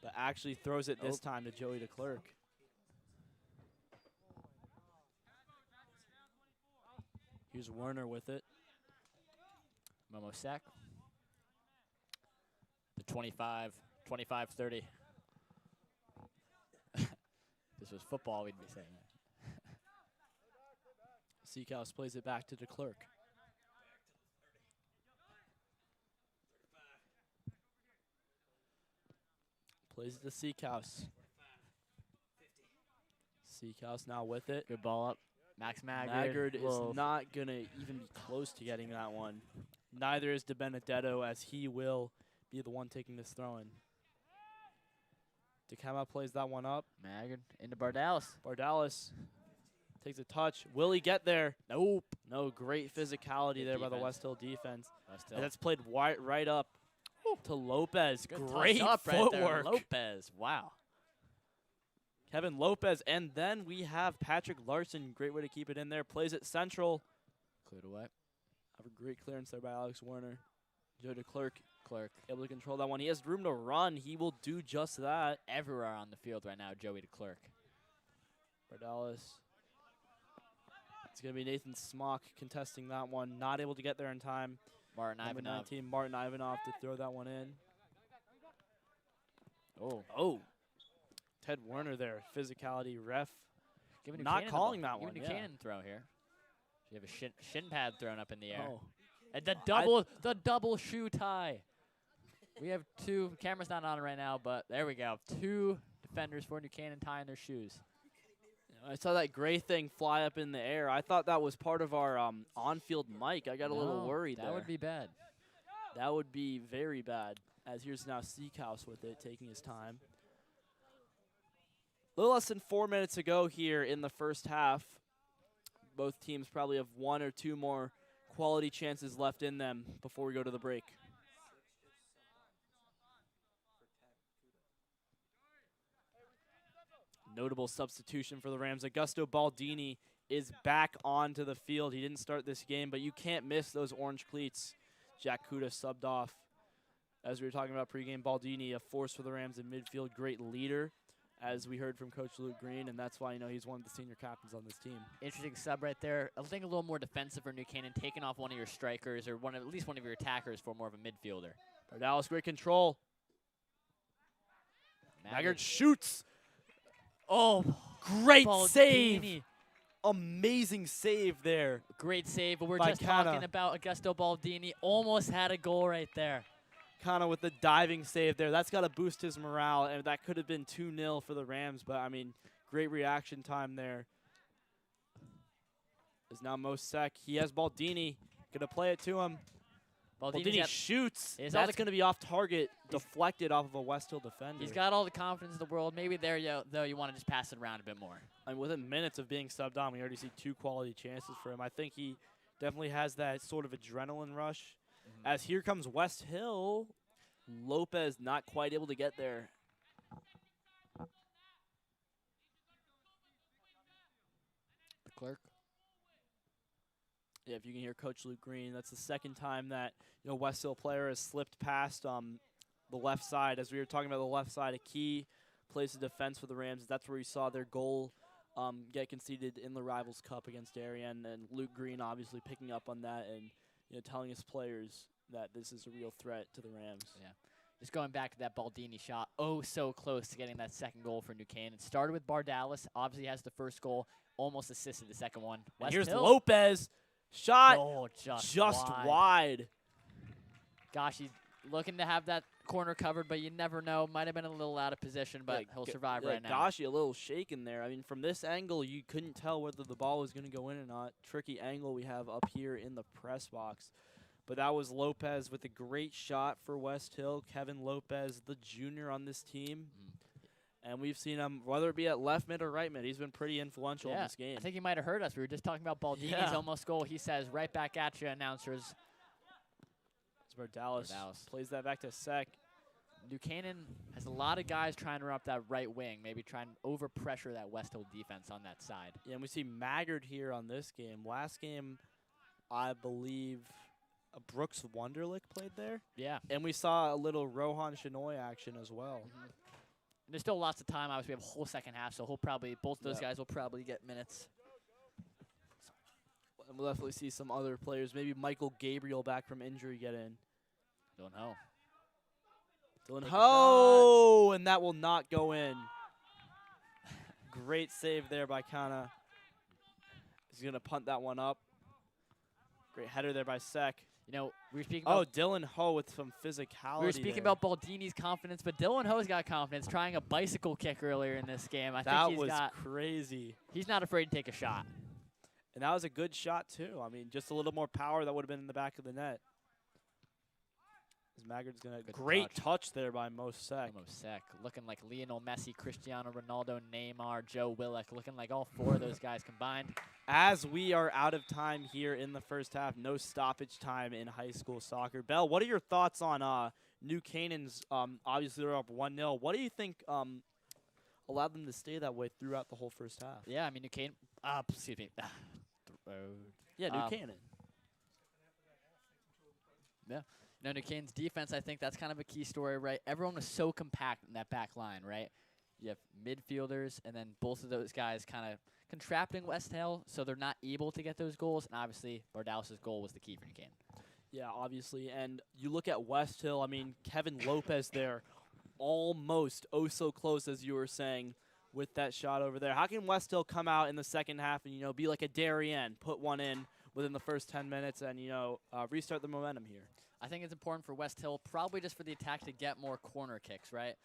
but actually throws it this time to Joey DeClerc. Here's Werner with it. Momo Sack. The 25-30. This was football, we'd be saying that. Seacouse plays it back to DeClerc. Plays it to Seacouse. Seacouse now with it. Good ball up. Max Maggard. Maggard is not going to even be close to getting that one. Neither is DiBenedetto, as he will be the one taking this throw-in. Dekema plays that one up. Maggard into Bardalis. Bardalis takes a touch. Will he get there? Nope. No, great physicality Good there by the defense. Westhill defense. Westhill. And that's played right up to Lopez. Good Great touch up footwork. right there. Lopez. Wow. Kevin Lopez. And then we have Patrick Larson. Great way to keep it in there. Plays it central. Cleared away. Have a great clearance there by Alex Werner. Joe DeClerc Clerk. able to control that one. He has room to run. He will do just that. Everywhere on the field right now, Joey DeClerc. Bardalis. It's going to be Nathan Smock contesting that one. Not able to get there in time. Martin Number Ivanov. 19, Martin Ivanov to throw that one in. Oh. Ted Werner there. Physicality ref. Giving New Not Canaan calling the that ball. one, Giving New yeah. Canaan throw here. You have a shin pad thrown up in the air. Oh. And the double shoe tie. We have two cameras not on right now, but there we go. Two defenders for New Canaan tying their shoes. I saw that gray thing fly up in the air. I thought that was part of our on-field mic. I got a little worried there. That would be bad. That would be very bad. As here's now Seacouse with it, taking his time. A little less than 4 minutes to go here in the first half. Both teams probably have one or two more quality chances left in them before we go to the break. Notable substitution for the Rams. Augusto Baldini is back onto the field. He didn't start this game, but you can't miss those orange cleats. Jack Kuda subbed off. As we were talking about pregame, Baldini, a force for the Rams in midfield, great leader, as we heard from Coach Luke Green, and that's why he's one of the senior captains on this team. Interesting sub right there. I think a little more defensive for New Canaan, taking off one of your strikers or at least one of your attackers for more of a midfielder. Bardalis, great control. Maggard shoots. Oh, great save. Baldini. Amazing save there. Great save, but we're by just Canna. talking about Augusto Baldini. Almost had a goal right there. kind of with the diving save there. That's got to boost his morale, and that could have been 2-0 for the Rams, but, I mean, great reaction time there. Is now Mosek. He has Baldini. Going to play it to him. Baldini shoots. That's going to be off target, deflected off of a Westhill defender. He's got all the confidence in the world. Maybe there, though, you want to just pass it around a bit more. I mean, within minutes of being subbed on, we already see 2 quality chances for him. I think he definitely has that sort of adrenaline rush. As here comes Westhill. Lopez not quite able to get there. The clerk. Yeah, if you can hear Coach Luke Green, that's the second time that Westhill player has slipped past the left side. As we were talking about the left side, a key place of defense for the Rams. That's where you saw their goal get conceded in the Rivals Cup against Darien, and Luke Green obviously picking up on that and telling his players that this is a real threat to the Rams. Yeah. Just going back to that Baldini shot, so close to getting that second goal for New Canaan. It started with Bardalis, obviously has the first goal, almost assisted the second one. Here's Lopez, shot just wide. Gosh, he's looking to have that corner covered, but you never know. Might have been a little out of position, but he'll survive right now. Gosh, a little shaken there. I mean, from this angle, you couldn't tell whether the ball was going to go in or not. Tricky angle we have up here in the press box. But that was Lopez with a great shot for Westhill. Kevin Lopez, the junior on this team. And we've seen him, whether it be at left mid or right mid, he's been pretty influential in this game. I think he might have heard us. We were just talking about Baldini's almost goal. He says, right back at you, announcers. It's Bardalis. Plays that back to Sek. New Canaan has a lot of guys trying to run up that right wing, maybe trying to overpressure that Westhill defense on that side. Yeah, and we see Maggard here on this game. Last game, I believe Brooks Wunderlich played there. Yeah. And we saw a little Rohan Shinoy action as well. There's still lots of time. Obviously, we have a whole second half, so both of those guys will probably get minutes. And we'll definitely see some other players. Maybe Michael Gabriel back from injury get in. Don't know. Dylan Ho, and that will not go in. Great save there by Kana. He's going to punt that one up. Great header there by Sek. We were speaking about Dylan Ho with some physicality. We were speaking about Baldini's confidence, but Dylan Ho's got confidence, trying a bicycle kick earlier in this game. That was crazy. He's not afraid to take a shot. And that was a good shot, too. I mean, just a little more power, that would have been in the back of the net. Maggard's going to great touch there by Mosek. Mosek looking like Lionel Messi, Cristiano Ronaldo, Neymar, Joe Willock, looking like all 4 of those guys combined. As we are out of time here in the first half, no stoppage time in high school soccer. Bell, what are your thoughts on New Canaan's? Obviously, they're up 1-0. What do you think allowed them to stay that way throughout the whole first half? Yeah, I mean, New Canaan. Excuse me. Yeah, New Canaan. Yeah. New Canaan's defense, I think that's kind of a key story, right? Everyone was so compact in that back line, right? You have midfielders, and then both of those guys kind of contrapting Westhill, so they're not able to get those goals. And obviously, Bardalis' goal was the key for New Canaan. Yeah, obviously. And you look at Westhill, I mean, Kevin Lopez there, almost so close, as you were saying, with that shot over there. How can Westhill come out in the second half and, be like a Darien, put one in within the first 10 minutes and, restart the momentum here? I think it's important for Westhill, probably just for the attack, to get more corner kicks, right?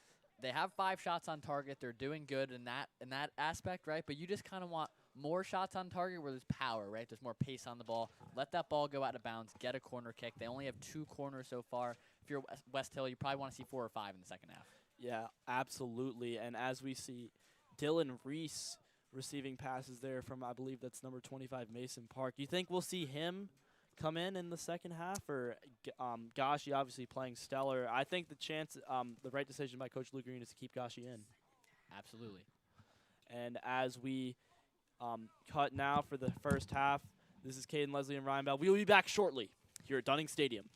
They have 5 shots on target. They're doing good in that aspect, right? But you just kind of want more shots on target where there's power, right? There's more pace on the ball. Let that ball go out of bounds. Get a corner kick. They only have 2 corners so far. If you're Westhill, you probably want to see 4 or 5 in the second half. Yeah, absolutely. And as we see Dylan Reese receiving passes there from, I believe that's number 25, Mason Park. You think we'll see him come in the second half, or Gashi obviously playing stellar? I think the right decision by Coach Luke Green is to keep Gashi in. Absolutely. And as we cut now for the first half, this is Caden Leslie and Ryan Bell. We will be back shortly here at Dunning Stadium.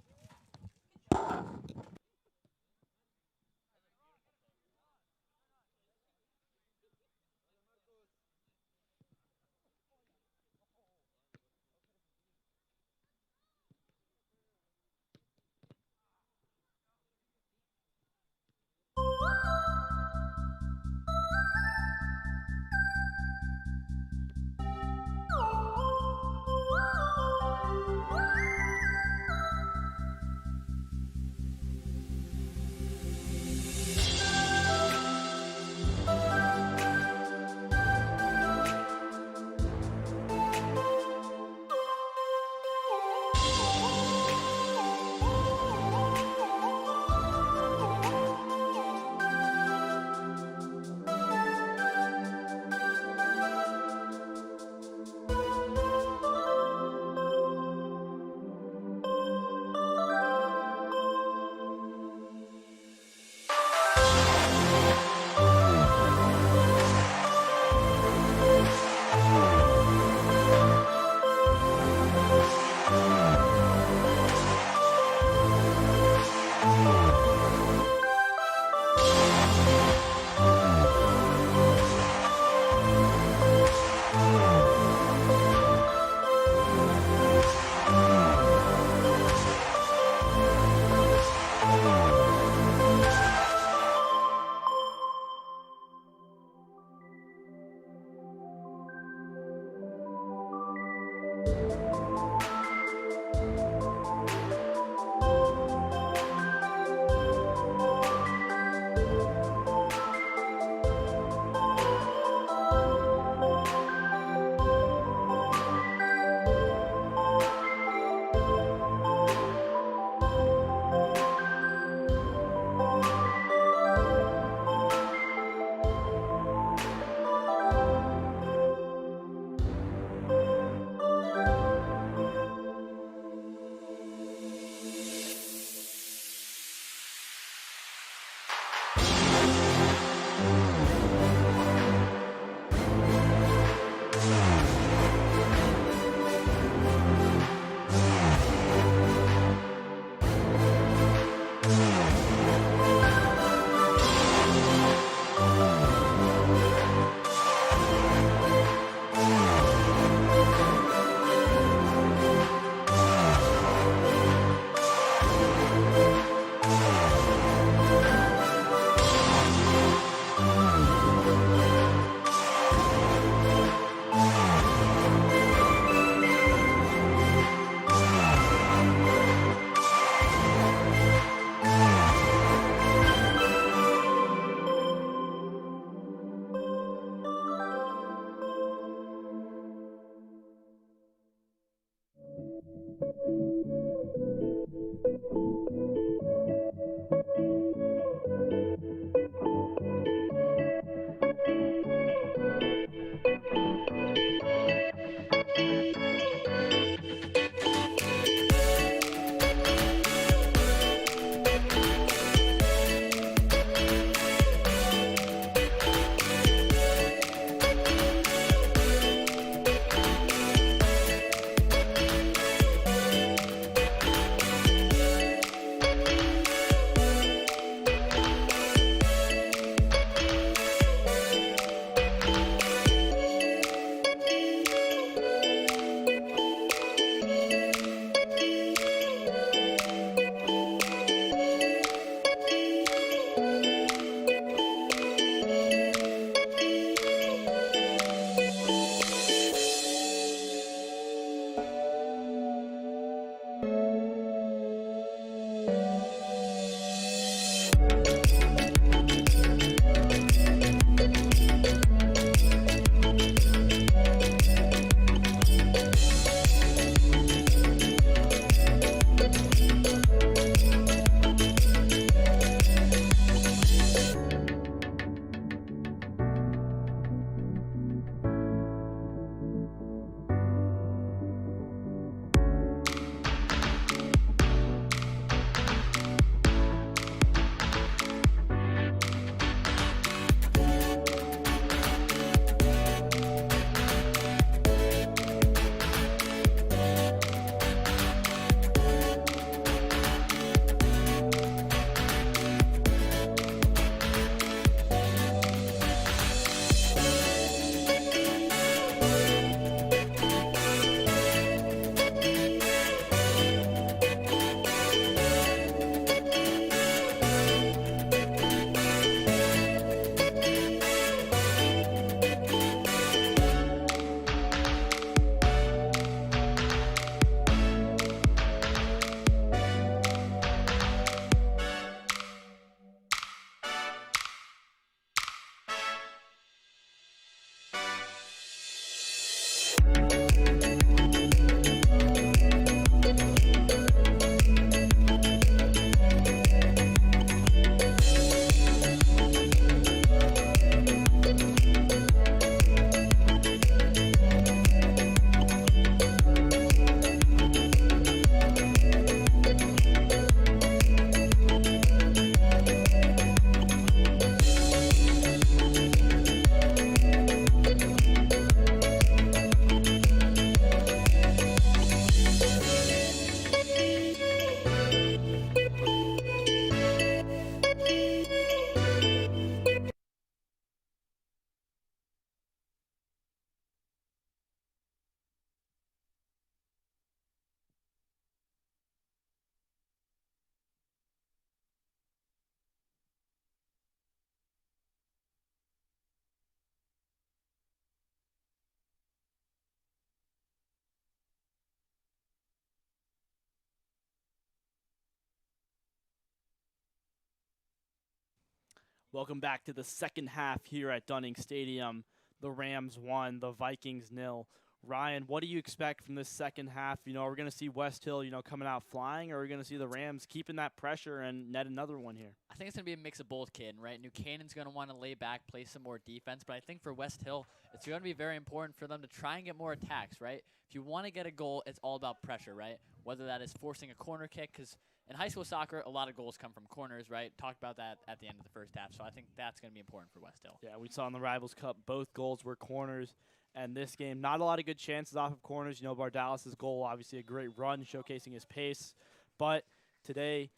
Welcome back to the second half here at Dunning Stadium. The Rams won, the Vikings 0. Ryan, what do you expect from this second half? You know, are we going to see Westhill, coming out flying, or are we going to see the Rams keeping that pressure and net another one here? I think it's going to be a mix of both, kid, right? New Canaan's going to want to lay back, play some more defense, but I think for Westhill, it's going to be very important for them to try and get more attacks, right? If you want to get a goal, it's all about pressure, right? Whether that is forcing a corner kick, because in high school soccer, a lot of goals come from corners, right? Talked about that at the end of the first half, so I think that's going to be important for Westhill. Yeah, we saw in the Rivals Cup, both goals were corners. And this game, not a lot of good chances off of corners. You know, Bardalis' goal, obviously a great run, showcasing his pace. But today,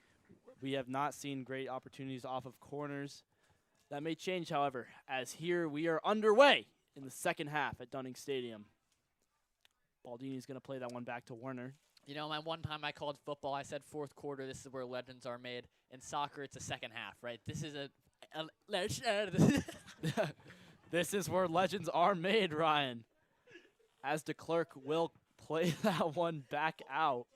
we have not seen great opportunities off of corners. That may change, however, as here we are underway in the second half at Dunning Stadium. Baldini's going to play that one back to Werner. You know, my one time I called football, I said fourth quarter, this is where legends are made. In soccer, it's a second half, right? This is This is where legends are made, Ryan. As DeClerc will play that one back out.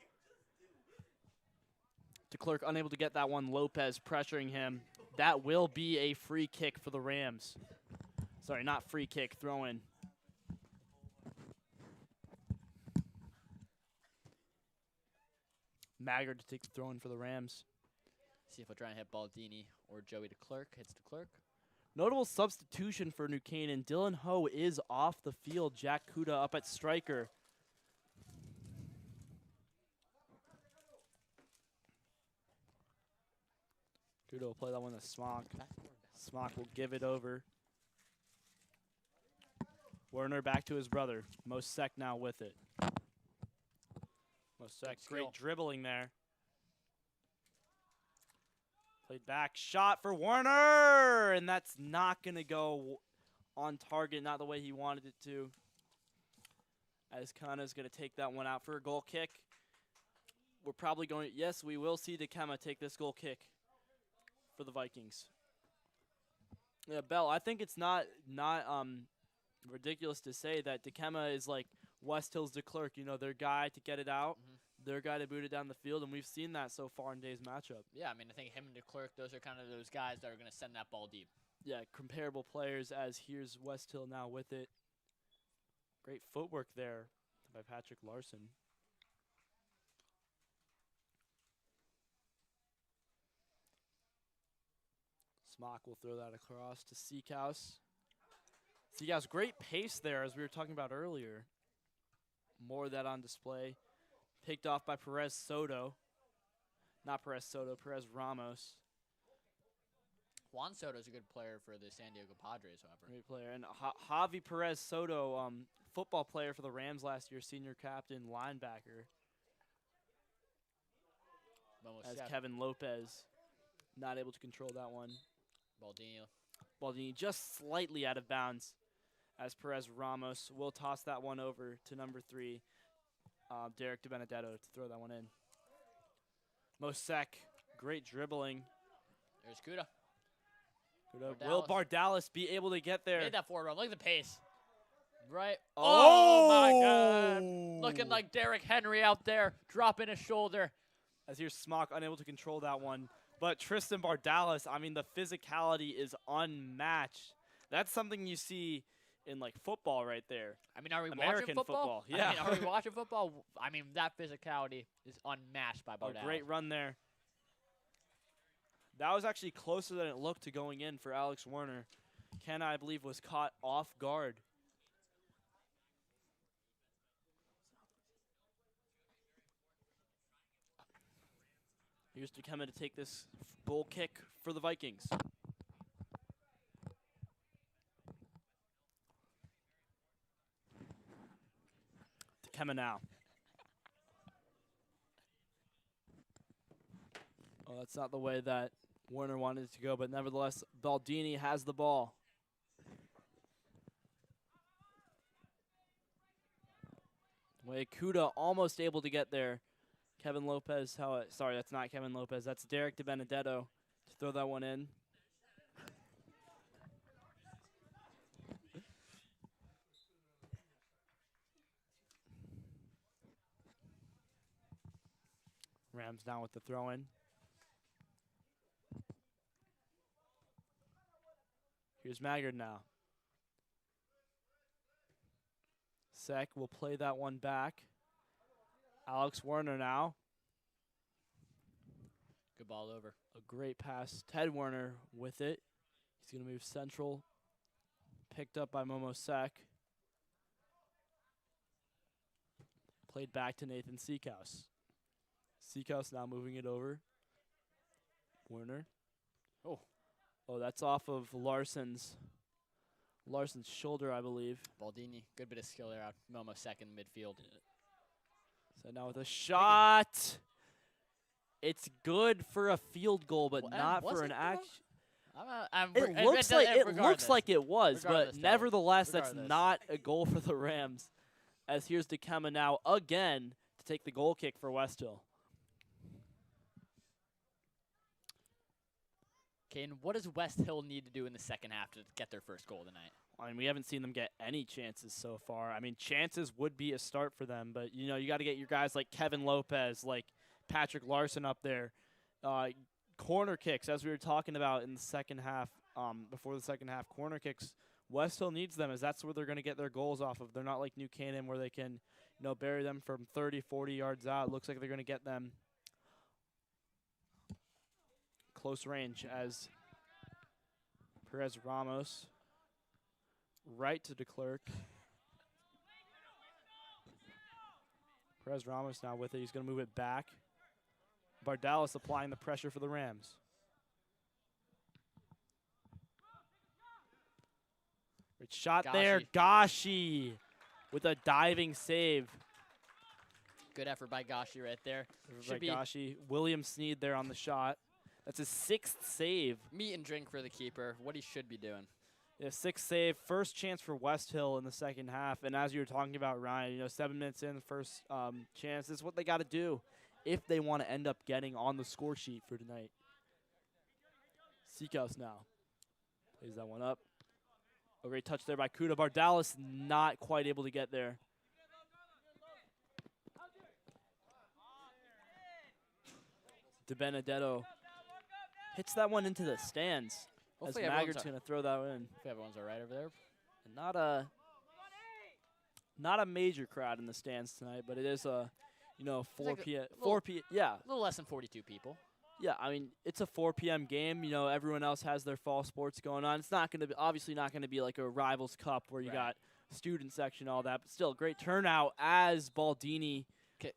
DeClerc unable to get that one. Lopez pressuring him. That will be a free kick for the Rams. Sorry, not free kick, throw in. Maggard to take the throw in for the Rams. See if we'll try and hit Baldini or Joey DeClerc. Hits DeClerc. Notable substitution for New Canaan. Dylan Ho is off the field. Jack Kuda up at striker. Kuda will play that one to Smock. Smock will give it over. Werner back to his brother. Mosek now with it. Mosek, great dribbling there. Played back, shot for Werner, and that's not going to go on target, not the way he wanted it to. As Kana's going to take that one out for a goal kick. We're probably going, yes, we will see Dikema take this goal kick for the Vikings. Yeah, Bell, I think it's not ridiculous to say that Dikema is like Westhill's DeClerc, you know, their guy to get it out. Their guy to boot it down the field, and we've seen that so far in today's matchup. Yeah, I mean, I think him and DeClerc, those are kind of those guys that are going to send that ball deep. Yeah, comparable players as here's Westhill now with it. Great footwork there by Patrick Larson. Smock will throw that across to Seekhouse. Seekhouse, great pace there as we were talking about earlier. More of that on display. Picked off by Perez Soto. Not Perez Soto, Perez Ramos. Juan Soto's a good player for the San Diego Padres, however. Great player. And Javi Perez Soto, football player for the Rams last year, senior captain, linebacker. As Kevin Lopez not able to control that one. Baldini just slightly out of bounds as Perez Ramos will toss that one over to number 3. Derek DiBenedetto to throw that one in. Mosek, great dribbling. There's Kuda. Will Bardalis be able to get there? Made that forward run. Look at the pace. Right. Oh, my God. Looking like Derrick Henry out there, dropping his shoulder. As here's Smock unable to control that one. But Tristan Bardalis, I mean, the physicality is unmatched. That's something you see in like football right there. I mean, are we American watching football? Yeah. I mean, are we watching football? I mean, that physicality is unmatched by Bardalis. A great run there. That was actually closer than it looked to going in for Alex Werner. Ken, I believe, was caught off guard. Here's Dikema to take this goal kick for the Vikings. Dikema now. Oh, that's not the way that Werner wanted it to go, but nevertheless, Baldini has the ball. Kuda almost able to get there. Kevin Lopez, sorry, that's not Kevin Lopez. That's Derek DiBenedetto to throw that one in. Rams down with the throw in. Here's Maggard now. Sek will play that one back. Alex Werner now. Good ball over. A great pass. Ted Werner with it. He's going to move central. Picked up by Momo Sek. Played back to Nathan Seekhouse. Seekhouse now moving it over. Werner. Oh, that's off of Larson's shoulder, I believe. Baldini, good bit of skill there out. Momo second midfield. So now with a shot. It's good for a field goal, but not for an action. It looks like it was, but nevertheless, that's not a goal for the Rams. As here's Dikema now again to take the goal kick for Westhill. Caden, what does Westhill need to do in the second half to get their first goal tonight? I mean, we haven't seen them get any chances so far. I mean, chances would be a start for them, but, you know, you got to get your guys like Kevin Lopez, like Patrick Larson up there. Corner kicks, as we were talking about in the second half, before the second half, corner kicks, Westhill needs them as that's where they're going to get their goals off of. They're not like New Canaan where they can, you know, bury them from 30, 40 yards out. It looks like they're going to get them close range as Perez Ramos right to DeClerc. Perez Ramos now with it. He's going to move it back. Bardalis applying the pressure for the Rams. Great shot there. Gashi with a diving save. Good effort by Gashi right there. Gashi. William Sneed there on the shot. That's his 6th save. Meat and drink for the keeper, what he should be doing. Yeah, 6th save. First chance for Westhill in the second half. And as you were talking about, Ryan, you know, 7 minutes in, the first chance. This is what they got to do if they want to end up getting on the score sheet for tonight. Seekhouse now. Plays that one up. A great touch there by Kuda. Bardalis not quite able to get there. De Benedetto hits that one into the stands. Hopefully as Maggard's going to throw that in. If everyone's all right over there. And not a major crowd in the stands tonight, but it is a, you know, 4 p.m. 4 p.m. Yeah. A little less than 42 people. Yeah, I mean, it's a 4 p.m. game. You know, everyone else has their fall sports going on. It's not going to be, obviously not going to be like a Rivals Cup where you got student section, all that, but still great turnout as Baldini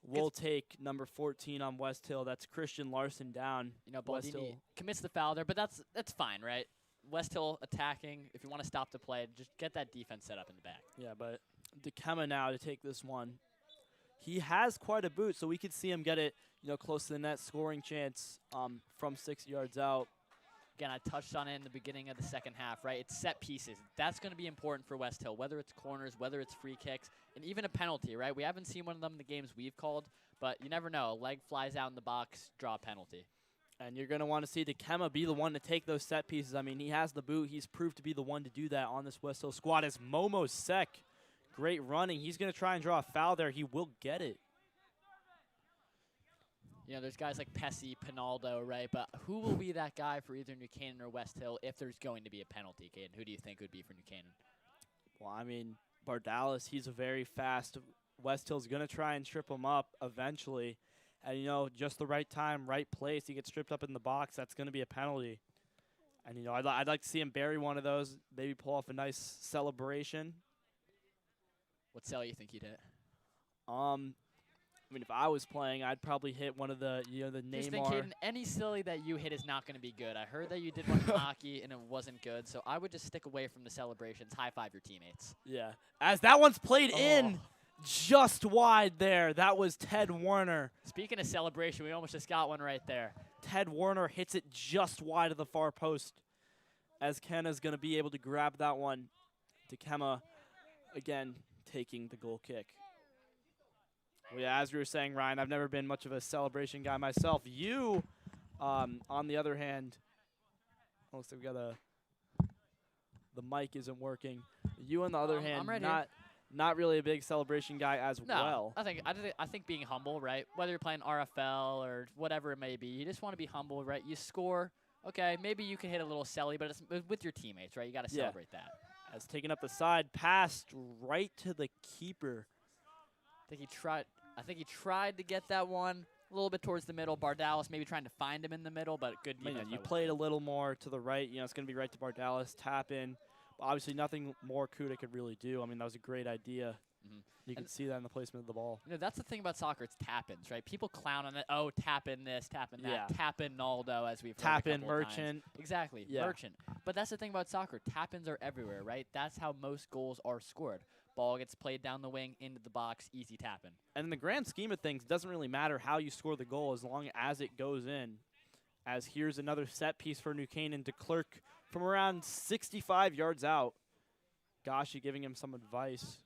will take number 14 on Westhill. That's Christian Larson down. You know, Baldini commits the foul there, but that's fine, right? Westhill attacking. If you want to stop the play, just get that defense set up in the back. Yeah, but Dikema now to take this one. He has quite a boot, so we could see him get it, you know, close to the net, scoring chance from 6 yards out. Again, I touched on it in the beginning of the second half, right? It's set pieces. That's going to be important for Westhill, whether it's corners, whether it's free kicks, and even a penalty, right? We haven't seen one of them in the games we've called, but you never know. A leg flies out in the box, draw a penalty. And you're going to want to see Dikema be the one to take those set pieces. I mean, he has the boot. He's proved to be the one to do that on this Westhill squad as Momo Sek. Great running. He's going to try and draw a foul there. He will get it. You know, there's guys like Pesci, Pinaldo, right? But who will be that guy for either New Canaan or Westhill if there's going to be a penalty, Caden? Who do you think would be for New Canaan? Well, I mean, Bardalis, he's a very fast. Westhill's going to try and trip him up eventually. And, you know, just the right time, right place. He gets stripped up in the box. That's going to be a penalty. And, you know, I'd like to see him bury one of those, maybe pull off a nice celebration. What cell you think he'd hit? I mean, if I was playing, I'd probably hit one of the, you know, the Neymar. Just think, Caden, any silly that you hit is not going to be good. I heard that you did one in hockey, and it wasn't good, so I would just stick away from the celebrations. High-five your teammates. Yeah. As that one's played in just wide there. That was Ted Werner. Speaking of celebration, we almost just got one right there. Ted Werner hits it just wide of the far post as Kenna's going to be able to grab that one. Dikema, again, taking the goal kick. Well, yeah, as we were saying, Ryan, I've never been much of a celebration guy myself. You, on the other hand, looks like we got the mic isn't working. You, on the other hand, not really a big celebration guy as well. I think being humble, right? Whether you're playing RFL or whatever it may be, you just want to be humble, right? You score, okay, maybe you can hit a little selly, but it's with your teammates, right? You got to Yeah. celebrate that. As taking up the side, passed right to the keeper. I think he tried to get that one a little bit towards the middle. Bardalis maybe trying to find him in the middle, but good defense. You played a little more to the right. You know, it's going to be right to Bardalis, tap in. But obviously, nothing more Kuda could really do. I mean, that was a great idea. You can see that in the placement of the ball. You know, that's the thing about soccer. It's tap-ins, right? People clown on it. Oh, tap in this, tap in that. Yeah. Tap in Naldo, as we've heard Tap a in couple of times. Merchant. Exactly, Yeah. Merchant. But that's the thing about soccer. Tap-ins are everywhere, right? That's how most goals are scored. Ball gets played down the wing, into the box, easy tap-in. And in the grand scheme of things, it doesn't really matter how you score the goal as long as it goes in. As here's another set piece for New Canaan to Clerk from around 65 yards out. Gosh, you giving him some advice.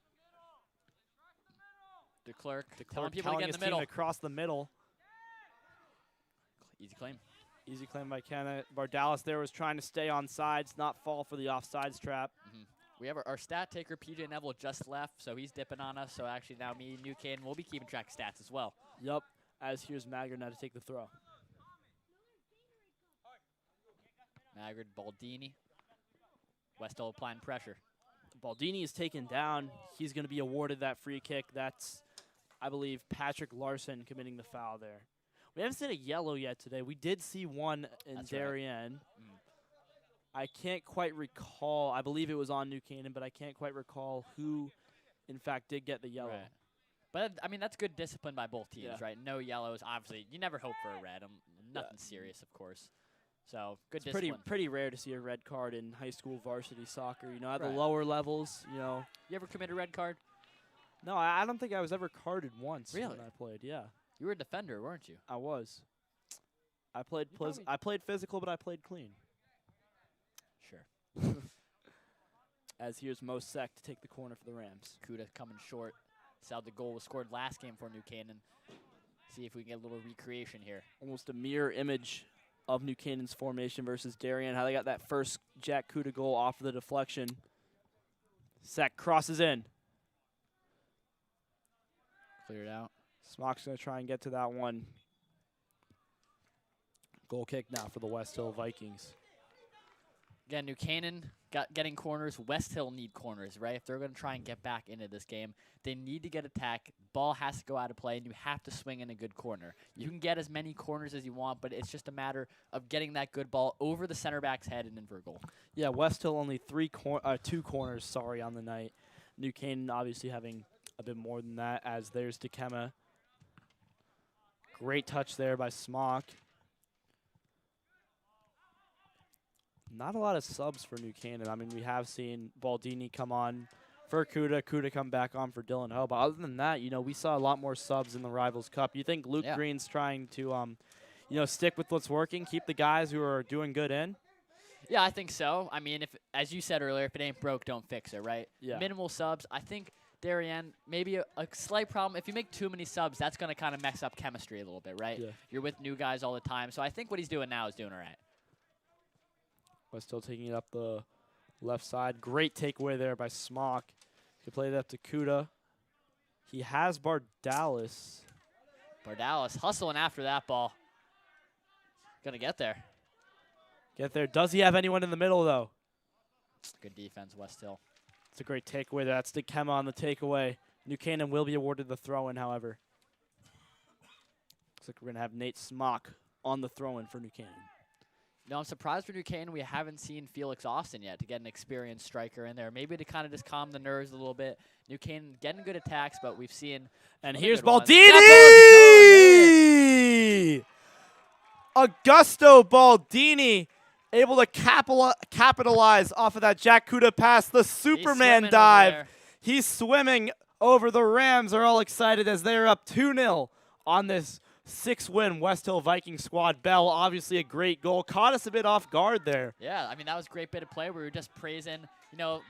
De Klerk Telling people to get in his the middle. team to cross the middle. Easy claim. Easy claim by Canaan. Bardalis there was trying to stay on sides, not fall for the offsides trap. We have our stat taker, PJ Neville, just left, so he's dipping on us. So actually now me and New Canaan will be keeping track of stats as well. Yup. As here's Magard now to take the throw. Magard, Baldini. Westhill applying pressure. Baldini is taken down. He's going to be awarded that free kick. That's, I believe, Patrick Larson committing the foul there. We haven't seen a yellow yet today. We did see one in That's Darien. I can't quite recall. I believe it was on New Canaan, but I can't quite recall who, in fact, did get the yellow. Right. But, I mean, that's good discipline by both teams, Yeah. right? No yellows. Obviously, you never hope for a red. Nothing serious, of course. So, good It's discipline. pretty rare to see a red card in high school varsity soccer. You know, at the Right. lower levels, you know. You ever commit a red card? No, I don't think I was ever carded once Really? when I played. Yeah, You were a defender, weren't you? I was. I played You probably- I played physical, but I played clean. Sure. As here's Mo Sek to take the corner for the Rams. Kuda coming short. Saw the goal was scored last game for New Canaan. See if we can get a little recreation here. Almost a mirror image of New Canaan's formation versus Darien. How they got that first Jack Kuda goal off of the deflection. Sek crosses in. Cleared out. Smock's going to try and get to that one. Goal kick now for the Westhill Vikings. Again, New Canaan getting corners. Westhill need corners, right? If they're going to try and get back into this game, they need to get attack. Ball has to go out of play, and you have to swing in a good corner. You can get as many corners as you want, but it's just a matter of getting that good ball over the center back's head and in for a goal. Yeah, Westhill only two corners, on the night. New Canaan obviously having a bit more than that, as there's Dikema. Great touch there by Smock. Not a lot of subs for New Canaan. I mean, we have seen Baldini come on for Kuda come back on for Dylan Ho. But other than that, you know, we saw a lot more subs in the Rivals Cup. You think Luke Green's trying to, stick with what's working, keep the guys who are doing good in? Yeah, I think so. I mean, if, as you said earlier, if it ain't broke, don't fix it, right? Yeah. Minimal subs. I think Darien, maybe a slight problem. If you make too many subs, that's going to kind of mess up chemistry a little bit, right? Yeah. You're with new guys all the time. So I think what he's doing now is doing all right. Still taking it up the left side. Great takeaway there by Smock. He played it up to Kuda. He has Bardalis. Bardalis hustling after that ball. Gonna get there. Get there. Does he have anyone in the middle, though? Good defense, Westhill. It's a great takeaway there. That's Dikema on the takeaway. New Canaan will be awarded the throw-in, however. Looks like we're going to have Nate Smock on the throw-in for New Canaan. No, I'm surprised for New Canaan we haven't seen Felix Austin yet to get an experienced striker in there. Maybe to kind of just calm the nerves a little bit. New Canaan getting good attacks, but we've seen. And here's good ones. Baldini! Augusto Baldini able to capitalize off of that Jack Kuda pass. The Superman dive. He's swimming over. The Rams are all excited as they're up 2-0 on this 6-win Westhill Viking squad. Bell, obviously a great goal. Caught us a bit off guard there. Yeah, I mean, that was a great bit of play. We were just praising,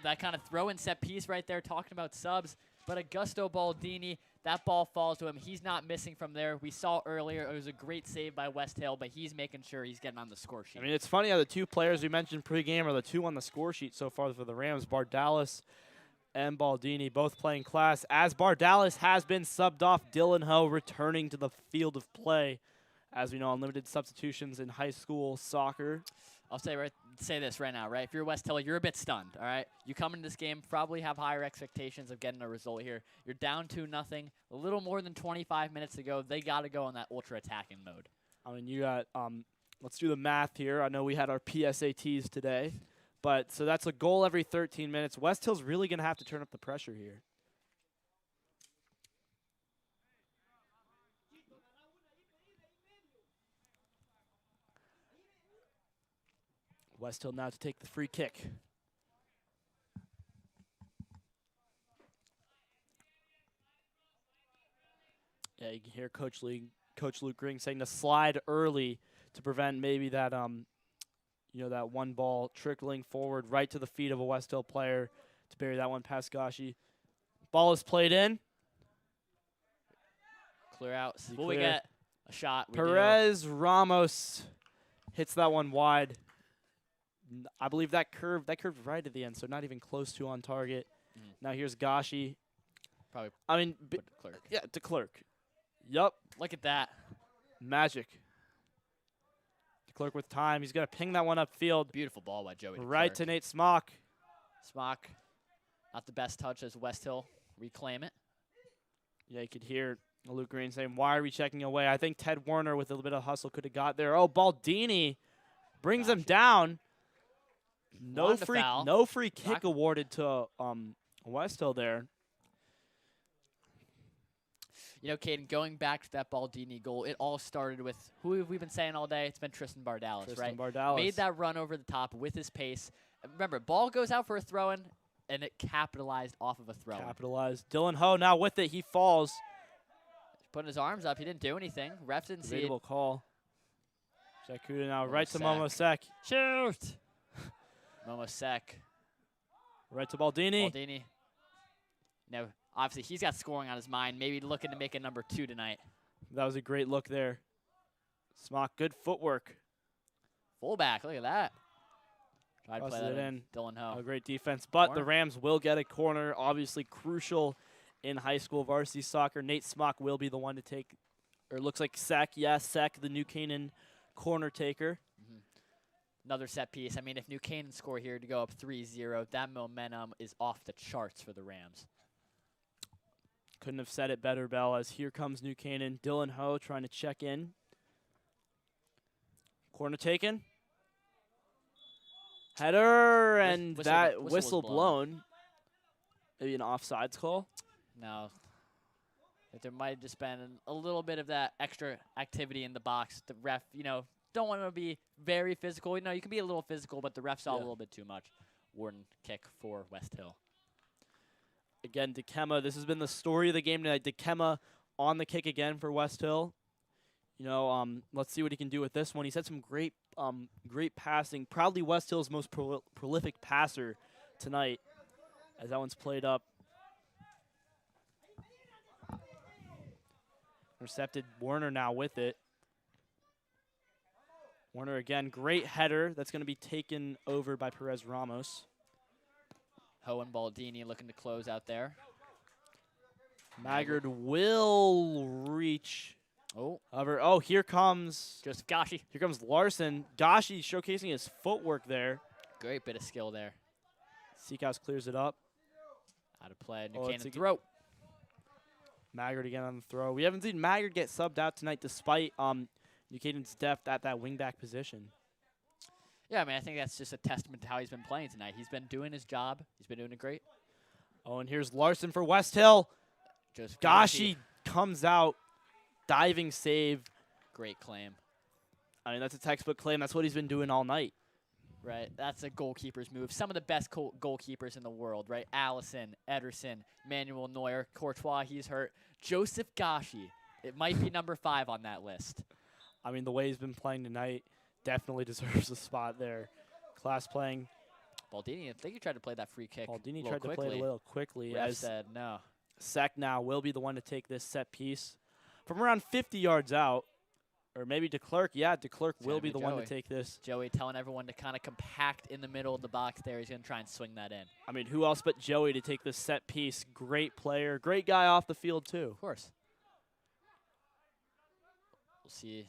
that kind of throw-in set piece right there, talking about subs. But Augusto Baldini, that ball falls to him. He's not missing from there. We saw earlier it was a great save by Westhill, but he's making sure he's getting on the score sheet. I mean, it's funny how the two players we mentioned pregame are the two on the score sheet so far for the Rams, Bardalis and Baldini, both playing class. As Bardalis has been subbed off, Dylan Ho returning to the field of play As we know, unlimited substitutions in high school soccer. I'll say this right now, right? If you're Westhill, you're a bit stunned, all right? You come into this game, probably have higher expectations of getting a result here. You're down 2-0, a little more than 25 minutes to go. They got to go in that ultra-attacking mode. I mean, you got, let's do the math here. I know we had our PSATs today. But so that's a goal every 13 minutes. Westhill's really going to have to turn up the pressure here. Westhill now to take the free kick. Yeah, you can hear Coach Luke Green saying to slide early to prevent maybe that that one ball trickling forward right to the feet of a Westhill player to bury that one past Gashi. Ball is played in. Clear out. Will we get a shot? Perez Ramos hits that one wide. I believe that curved right at the end, so not even close to on target. Now here's Gashi. Probably. I mean, Clerk. Yeah, to Clerk. Yup. Look at that. Magic. Clerk with time. He's going to ping that one upfield. Beautiful ball by Joey. Right to Nate Smock. Smock, not the best touch as Westhill reclaim it. Yeah, you could hear Luke Green saying, why are we checking away? I think Ted Warner with a little bit of hustle could have got there. Oh, Baldini brings him down. No free kick awarded to Westhill there. You know, Caden, going back to that Baldini goal, it all started with who have we been saying all day? It's been Tristan Bardalis, right? Bardalis. Made that run over the top with his pace. Remember, ball goes out for a throw-in, and it capitalized off of a throw-in. Capitalized. Dylan Ho now with it. He falls. He's putting his arms up. He didn't do anything. Ref didn't see it. Call. Jakuda now right to Momosek. Shoot! Momosek. Right to Baldini. Baldini. No. Obviously, he's got scoring on his mind, maybe looking to make a number 2 tonight. That was a great look there. Smock, good footwork. Fullback, look at that. Tried to Busted play that in. Dylan Ho. A great defense, but the Rams will get a corner, obviously crucial in high school varsity soccer. Nate Smock will be the one to take, or it looks like Sek, Sek, the New Canaan corner taker. Another set piece. I mean, if New Canaan score here to go up 3-0, that momentum is off the charts for the Rams. Couldn't have said it better, Bell, as here comes New Canaan. Dylan Ho trying to check in. Corner taken. Header, and that whistle blown. Maybe an offsides call? No. There might have just been a little bit of that extra activity in the box. The ref, don't want to be very physical. You can be a little physical, but the ref saw a little bit too much. Warden kick for Westhill. Again, Dikema, this has been the story of the game tonight. Dikema on the kick again for Westhill. Let's see what he can do with this one. He's had some great passing. Proudly Westhill's most prolific passer tonight, as that one's played up. Intercepted. Warner now with it. Warner again, great header. That's going to be taken over by Perez Ramos. Ho and Baldini looking to close out there. Maggard will reach. Here comes just Gashi. Here comes Larson. Gashi showcasing his footwork there. Great bit of skill there. Seacouse clears it up. Out of play. New Canaan throw. Maggard again on the throw. We haven't seen Maggard get subbed out tonight despite New Canaan's depth at that wingback position. Yeah, I think that's just a testament to how he's been playing tonight. He's been doing his job. He's been doing it great. Oh, and here's Larson for Westhill. Just Gashi comes out. Diving save. Great claim. That's a textbook claim. That's what he's been doing all night. Right. That's a goalkeeper's move. Some of the best goalkeepers in the world, right? Allison, Ederson, Manuel Neuer, Courtois, he's hurt. Joseph Gashi. It might be number 5 on that list. The way he's been playing tonight definitely deserves a spot there. Class playing. Baldini, I think he tried to play that free kick. Baldini tried to play it a little quickly. Ref said no. Sek now will be the one to take this set piece from around 50 yards out. Or maybe DeClerc. Yeah, DeClerc will be the one to take this. Joey telling everyone to kind of compact in the middle of the box there. He's going to try and swing that in. Who else but Joey to take this set piece? Great player. Great guy off the field, too. Of course. We'll see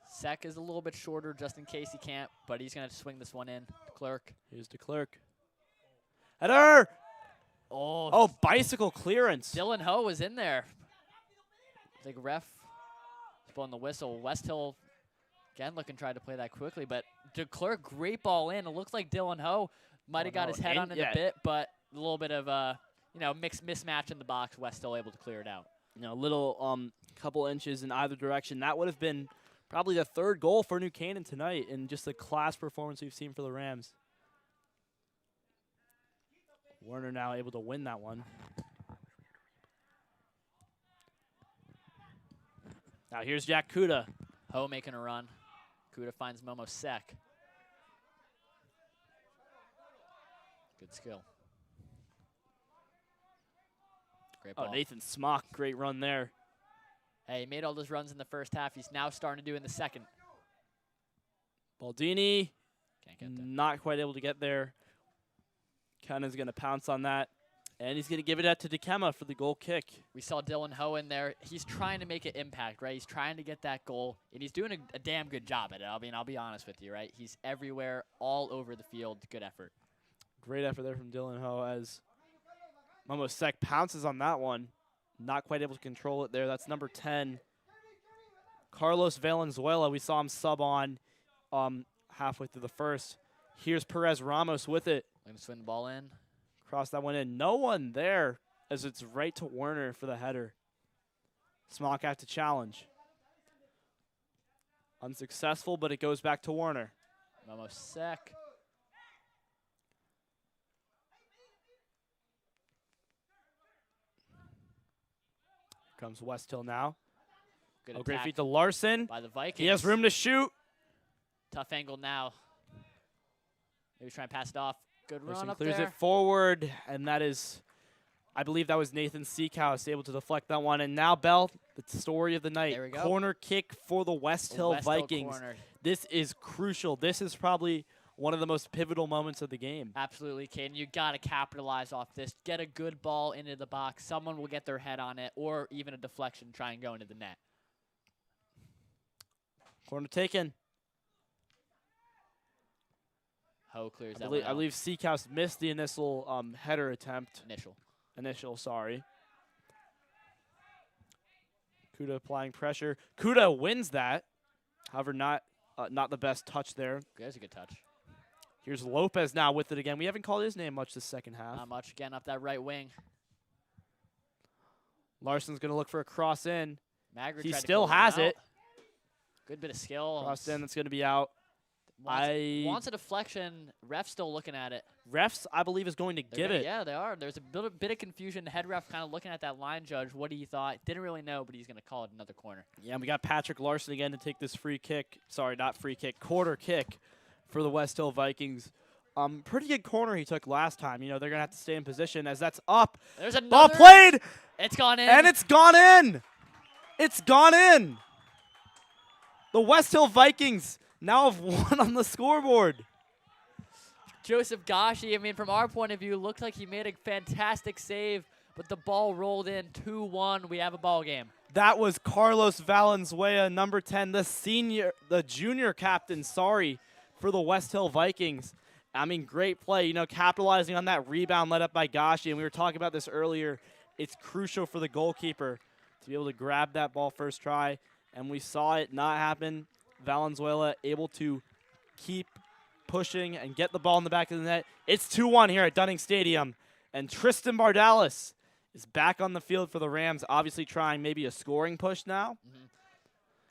Sec is a little bit shorter just in case he can't, but he's going to swing this one in. Clerk. Here's the clerk. Header! Oh, Oh, bicycle clearance. Dylan Ho was in there. I think ref is blowing the whistle. Westhill, again, looking try to play that quickly, but DeClerc, great ball in. It looks like Dylan Ho might have got his head on it a bit, but a little bit of mixed mismatch in the box. Westhill able to clear it out. A little couple inches in either direction. That would have been probably the third goal for New Canaan tonight in just the class performance we've seen for the Rams. Warner now able to win that one. Now here's Jack Kuda. Ho making a run. Kuda finds Momo Sec. Good skill. Great ball. Oh, Nathan Smock, great run there. Hey, he made all those runs in the first half. He's now starting to do in the second. Baldini, Can't get there. not quite able to get there. Cannon's going to pounce on that, and he's going to give it out to DeKema for the goal kick. We saw Dylan Ho in there. He's trying to make an impact, right? He's trying to get that goal, and he's doing a damn good job at it. I mean, I'll be honest with you, right? He's everywhere, all over the field. Good effort. Great effort there from Dylan Ho as Momo Sec pounces on that one. Not quite able to control it there. That's number 10. Carlos Valenzuela, we saw him sub on halfway through the first. Here's Perez Ramos with it. Going to swing the ball in. Cross that one in. No one there as it's right to Werner for the header. Smock have to challenge. Unsuccessful, but it goes back to Werner. Momo Sec. Comes Westhill now. Good Great attack feed to Larson. by the Vikings. He has room to shoot. Tough angle now. Maybe trying to pass it off. Good run Larson up clears there. it forward, and that is, I believe that was Nathan Seekhouse able to deflect that one. And now, Bell, the story of the night. There we go. Corner kick for the Westhill Vikings. Corner. This is crucial. This is probably one of the most pivotal moments of the game. Absolutely, Caden. You got to capitalize off this. Get a good ball into the box. Someone will get their head on it, or even a deflection, try and go into the net. Corner taken. Ho clears that I one out. believe Seekhouse missed the initial header attempt. Initial, sorry. Kuda applying pressure. Kuda wins that. However, not the best touch there. There's a good touch. Here's Lopez now with it again. We haven't called his name much this second half. Not much. Again, up that right wing. Larson's going to look for a cross in. Magritte He tried to still close has out. it. Good bit of skill. Cross in, that's going to be out. Wants a deflection. Ref still looking at it. Refs, I believe, is going to give it. Yeah, they are. There's a bit of confusion. The head ref kind of looking at that line judge. What he thought. Didn't really know, but he's going to call it another corner. Yeah, and we got Patrick Larson again to take this free kick. Sorry, not free kick. Quarter kick for the Westhill Vikings. Pretty good corner he took last time. You know, they're going to have to stay in position as that's up. There's another. Ball played. It's gone in. And it's gone in. It's gone in. The Westhill Vikings now have won on the scoreboard. Joseph Gashi, I mean, from our point of view, looked like he made a fantastic save, but the ball rolled in 2-1. We have a ball game. That was Carlos Valenzuela, number 10, the junior captain, for the Westhill Vikings. I mean, great play, you know, capitalizing on that rebound led up by Gashi, and we were talking about this earlier. It's crucial for the goalkeeper to be able to grab that ball first try, and we saw it not happen. Valenzuela able to keep pushing and get the ball in the back of the net. It's 2-1 here at Dunning Stadium, and Tristan Bardalis is back on the field for the Rams, obviously trying maybe a scoring push now.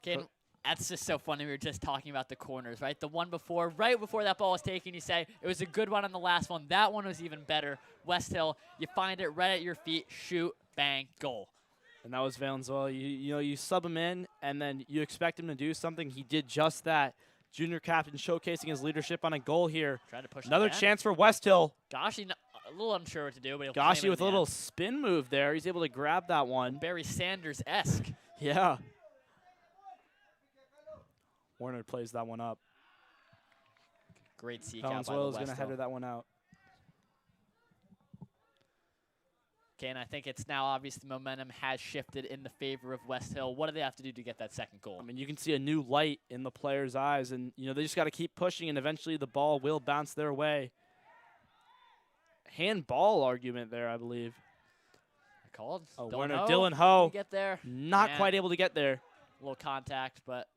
Caden, that's just so funny. We were just talking about the corners, right? The one before, right before that ball was taken, you say it was a good one on the last one. That one was even better. Westhill, you find it right at your feet, shoot, bang, goal. And that was Valenzuela. You sub him in, and then you expect him to do something. He did just that. Junior captain showcasing his leadership on a goal here. Trying to push another chance for Westhill. Gashi, a little unsure what to do, but Gashi with a little spin move there. He's able to grab that one. Barry Sanders-esque. Yeah. Warner plays that one up. Great seek out by the Valenzuela's going to Westhill. header that one out. Okay, and I think it's now obvious the momentum has shifted in the favor of Westhill. What do they have to do to get that second goal? I mean, you can see a new light in the players' eyes, and, you know, they just got to keep pushing, and eventually the ball will bounce their way. Handball argument there, I believe. Called. Oh, Dylan Werner, Ho. Dylan Ho. Get there. Not Yeah. quite able to get there. A little contact, but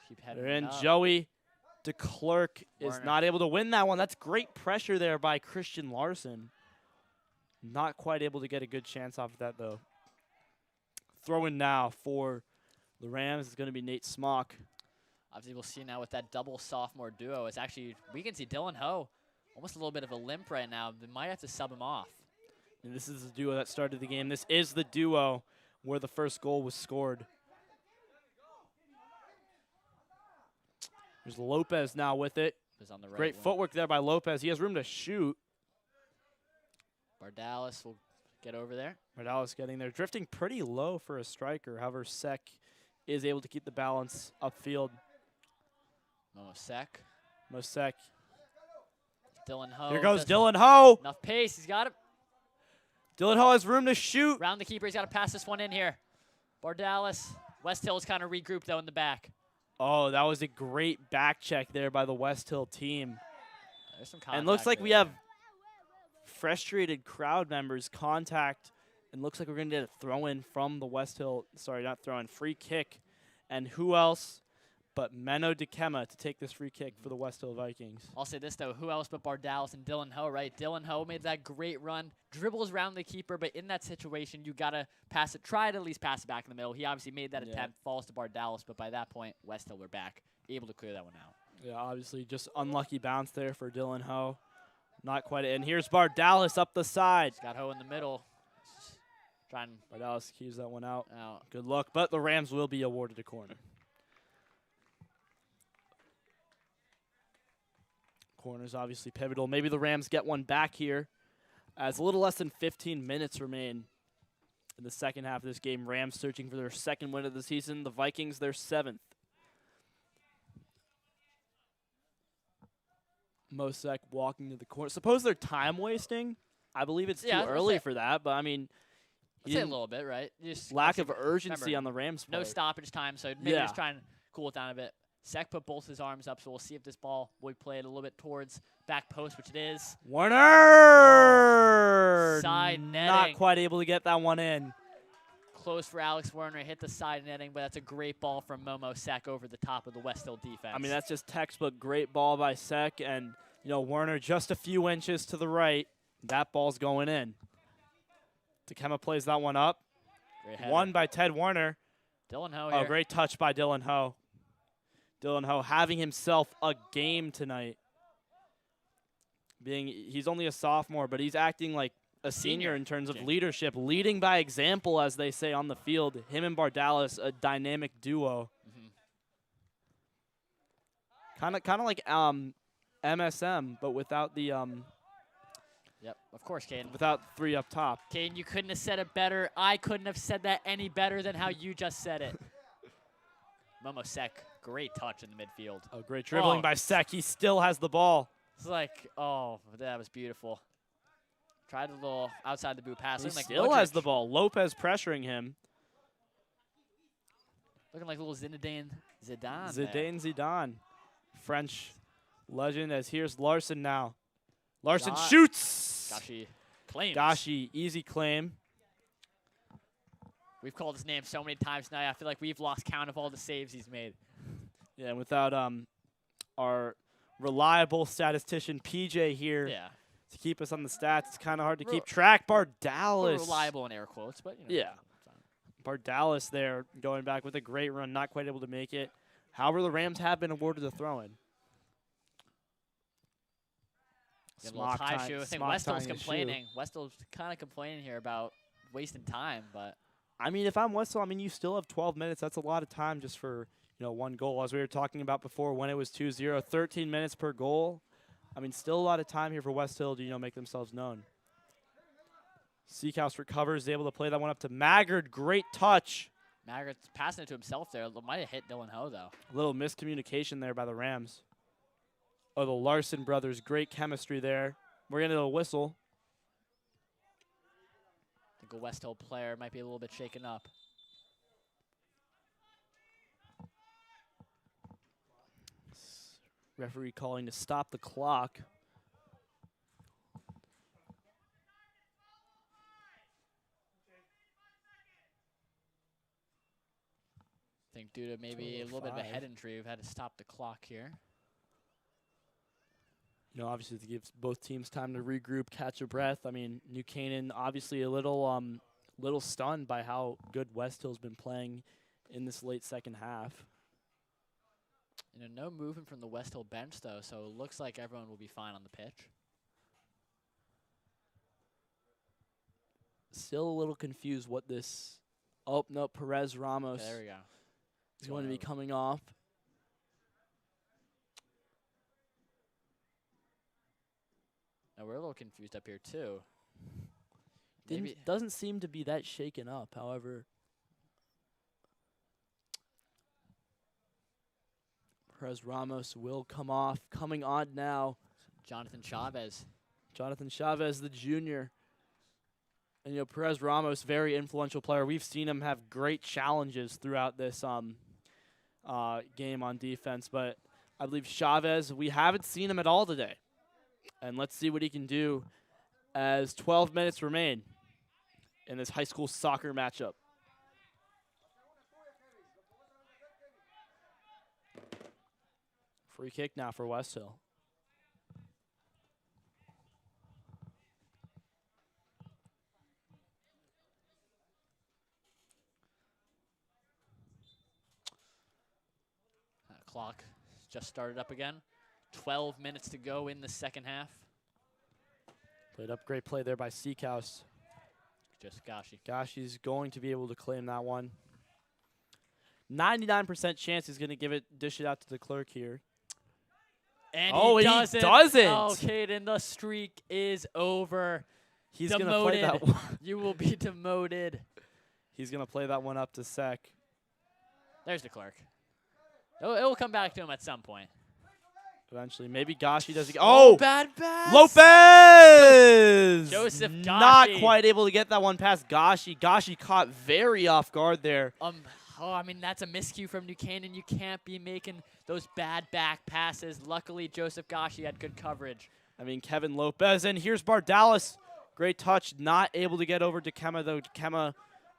keep heading They're in. up. Joey DeClerc is Werner. not able to win that one. That's great pressure there by Christian Larson. Not quite able to get a good chance off of that, though. Throw-in now for the Rams is going to be Nate Smock. Obviously, we'll see now with that double sophomore duo. It's actually, we can see Dylan Ho almost a little bit of a limp right now. They might have to sub him off. And this is the duo that started the game. This is the duo where the first goal was scored. There's Lopez now with it. Is on the right Great wing. footwork there by Lopez. He has room to shoot. Bardalis will get over there. Morales getting there. Drifting pretty low for a striker. However, Sek is able to keep the balance upfield. Mosek. Mosek. Dylan Ho. Here goes doesn't- Dylan Ho. Enough pace. He's got it. Dylan Ho has room to shoot. Round the keeper. He's got to pass this one in here. Bardalis. Westhill's kind of regrouped, though, in the back. Oh, that was a great back check there by the Westhill team. There's some And looks contact like we there. have frustrated crowd members contact, and looks like we're going to get a throw-in from the Westhill, sorry, not throw-in, free kick. And who else but Menno Dikema to take this free kick for the Westhill Vikings. I'll say this, though. Who else but Bardalis and Dylan Ho, right? Dylan Ho made that great run, dribbles around the keeper, but in that situation, you got to pass it. Try to at least pass it back in the middle. He obviously made that attempt, falls to Bardalis, but by that point, Westhill were back, able to clear that one out. Yeah, obviously just unlucky bounce there for Dylan Ho. Not quite. And here's Bardalis up the side. He's got Ho in the middle. Just trying Bardalis keys that one out. out. Good luck, but the Rams will be awarded a corner. Corner's obviously pivotal. Maybe the Rams get one back here as a little less than 15 minutes remain in the second half of this game. Rams searching for their second win of the season. The Vikings, their 7th. Mosek walking to the corner. Suppose they're time wasting. I believe it's too early for that, but I mean, I'd say a little bit, right? Just lack of urgency remember, on the Rams' part. no stoppage time, so maybe just trying to cool it down a bit. Sek put both his arms up, so we'll see if this ball will be played a little bit towards back post, which it is. Warner! Side netting. Not quite able to get that one in. Close for Alex Werner, hit the side netting, but that's a great ball from Momo Sek over the top of the Westhill defense. I mean, that's just textbook great ball by Sek, and, you know, Werner just a few inches to the right. That ball's going in. Dikema plays that one up. One by Ted Warner. Dylan Ho Oh, here. great touch by Dylan Ho. Dylan Ho having himself a game tonight. He's only a sophomore, but he's acting like a senior in terms of leadership, leading by example, as they say on the field. Him and Bardalis, a dynamic duo. Kind of like MSM, but without the Yep, of course, Caden. without 3 up top. Caden, you couldn't have said it better. I couldn't have said that any better than how you just said it. Momo Sek, great touch in the midfield. Oh, great dribbling by Sek. He still has the ball. It's like, oh, that was beautiful. Tried a little outside the boot pass. He Looking still like has the ball. Lopez pressuring him. Looking like little Zinedine Zidane. Zidane Zidane. French legend, as here's Larson now. Larson shoots. Gashi claims. Gashi, easy claim. We've called his name so many times now. I feel like we've lost count of all the saves he's made. Yeah, and without our reliable statistician PJ here to keep us on the stats, it's kind of hard to keep track. Bardalis. Reliable in air quotes, but you know. Yeah. Bardalis there going back with a great run, not quite able to make it. However, the Rams have been awarded a throw-in. A little tie shoe. I think Westhill's complaining. Westhill's kind of complaining here about wasting time, but I mean, if I'm Westhill, I mean, you still have 12 minutes. That's a lot of time just for, you know, one goal. As we were talking about before, when it was 2-0, 13 minutes per goal. I mean, still a lot of time here for Westhill to, you know, make themselves known. Seekhouse recovers, able to play that one up to Maggard. Great touch. Maggard's passing it to himself there. Might have hit Dylan Ho, though. A little miscommunication there by the Rams. Oh, the Larson brothers, great chemistry there. We're going to get a whistle. think a Westhill player might be a little bit shaken up. Referee calling to stop the clock. I think due to maybe a little bit of a head injury, we've had to stop the clock here. You know, obviously it gives both teams time to regroup, catch a breath. I mean, New Canaan obviously a little stunned by how good Westhill's been playing in this late second half. You know, no movement from the Westhill bench though, so it looks like everyone will be fine on the pitch. Still a little confused what this. Oh no, Perez Ramos. Okay, there we go. Is going to be coming off. Now we're a little confused up here too. Doesn't seem to be that shaken up, however. Perez Ramos will come off. Coming on now. Jonathan Chavez. Jonathan Chavez, the junior. And, you know, Perez Ramos, very influential player. We've seen him have great challenges throughout this game on defense. But I believe Chavez, we haven't seen him at all today. And let's see what he can do as 12 minutes remain in this high school soccer matchup. Free kick now for Westhill. Clock just started up again. 12 minutes to go in the second half. Played up, great play there by Seacouse. Just Gashi. Gashi's going to be able to claim that one. 99% chance he's going to dish it out to the clerk here. And he doesn't. Oh, Caden, the streak is over. He's going to play that one. You will be demoted. He's going to play that one up to Sec. There's the clerk. It will come back to him at some point. Eventually. Maybe Gashi does it. Oh! Bad pass. Lopez! Joseph Gashi. Not quite able to get that one past Gashi. Gashi caught very off guard there. I mean, that's a miscue from New Canaan. You can't be making those bad back passes. Luckily, Joseph Gashi had good coverage. I mean, Kevin Lopez. And here's Bardalis. Great touch. Not able to get over to Kema, though. Kema,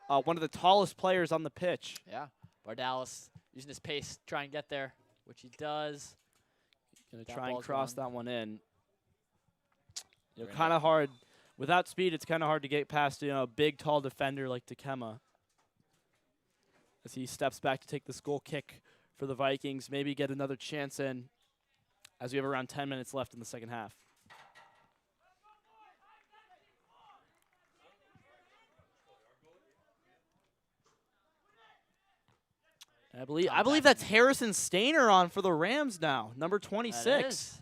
one of the tallest players on the pitch. Yeah. Bardalis using his pace to try and get there, which he does. Going to try and cross that one in. You know, kind of hard. Without speed, it's kind of hard to get past, you know, a big, tall defender like Takema. As he steps back to take this goal kick for the Vikings, maybe get another chance in as we have around 10 minutes left in the second half. I believe that's Harrison Stainer on for the Rams now, number 26.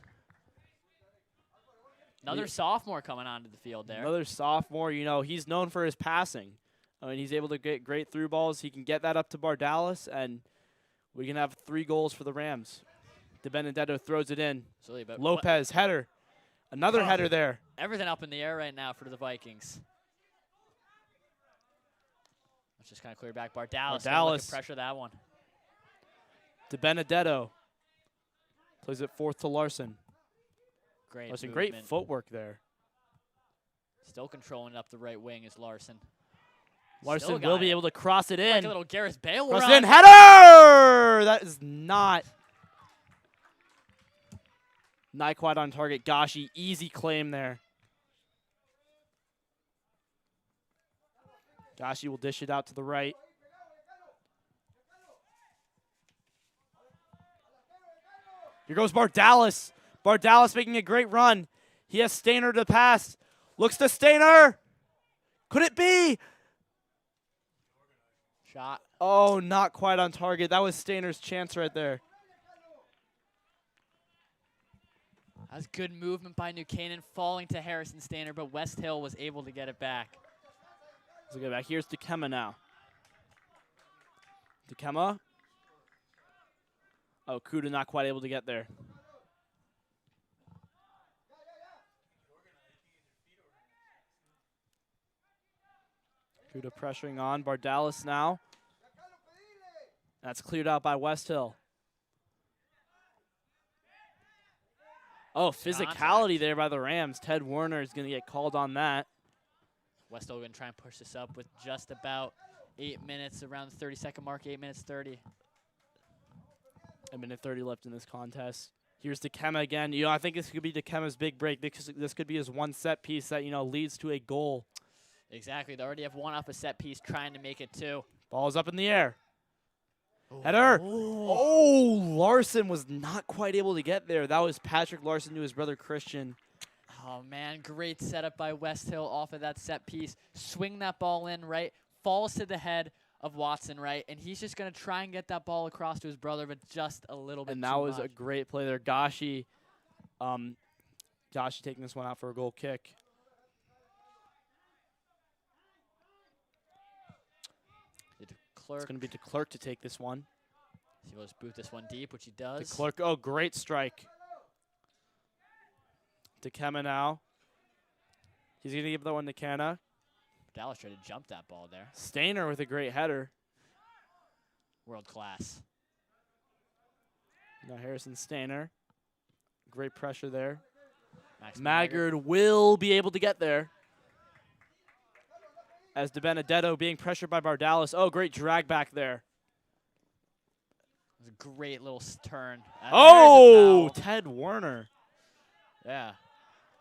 Another sophomore coming onto the field there. Another sophomore. You know, he's known for his passing. I mean, he's able to get great through balls. He can get that up to Bardalis, and we can have 3 goals for the Rams. De Benedetto throws it in. Lopez, header. Another header there. Everything up in the air right now for the Vikings. Let's just kind of clear back. Bardalis. Pressure that one. De Benedetto plays it forth to Larson. Larson, great footwork there. Still controlling up the right wing is Larson. Larson will be able to cross it in. Like a little Gareth Bale cross run. It in. Header! That is not quite on target. Gashi, easy claim there. Gashi will dish it out to the right. Here goes Bardalis. Bardalis making a great run. He has Stainer to pass. Looks to Stainer. Could it be? Shot. Oh, not quite on target. That was Stainer's chance right there. That's good movement by New Canaan, falling to Harrison Stainer, but Westhill was able to get it back. Let's get back. Here's Takema now. Takema. Oh, Kuda not quite able to get there. Kuda pressuring on. Bardalis now. That's cleared out by Westhill. Oh, physicality Contact. there by the Rams. Ted Werner is going to get called on that. Westhill going to try and push this up with just about 8 minutes, around the 30-second mark, 8 minutes 30. A minute 30 left in this contest. Here's Dikema again. You know, I think this could be Dikema's big break because this could be his one set piece that, you know, leads to a goal. Exactly. They already have one off a set piece trying to make it two. Ball's up in the air. Header. Oh, Larson was not quite able to get there. That was Patrick Larson to his brother Christian. Oh, man, great setup by Westhill off of that set piece. Swing that ball in, right? Falls to the head of Watson, right? And he's just going to try and get that ball across to his brother, but just a little bit And that was a great play there. Gashi taking this one out for a goal kick. It's going to be DeClerc to take this one. He will boot this one deep, which he does. DeClerc, oh, great strike. Dikema now. He's going to give that one to Canna. Dallas tried to jump that ball there. Stainer with a great header. World class. Now Harrison Stainer. Great pressure there. Maggard will be able to get there. As De Benedetto being pressured by Bardalis. Oh, great drag back there. It was a great little turn. Oh, Ted Werner. Yeah.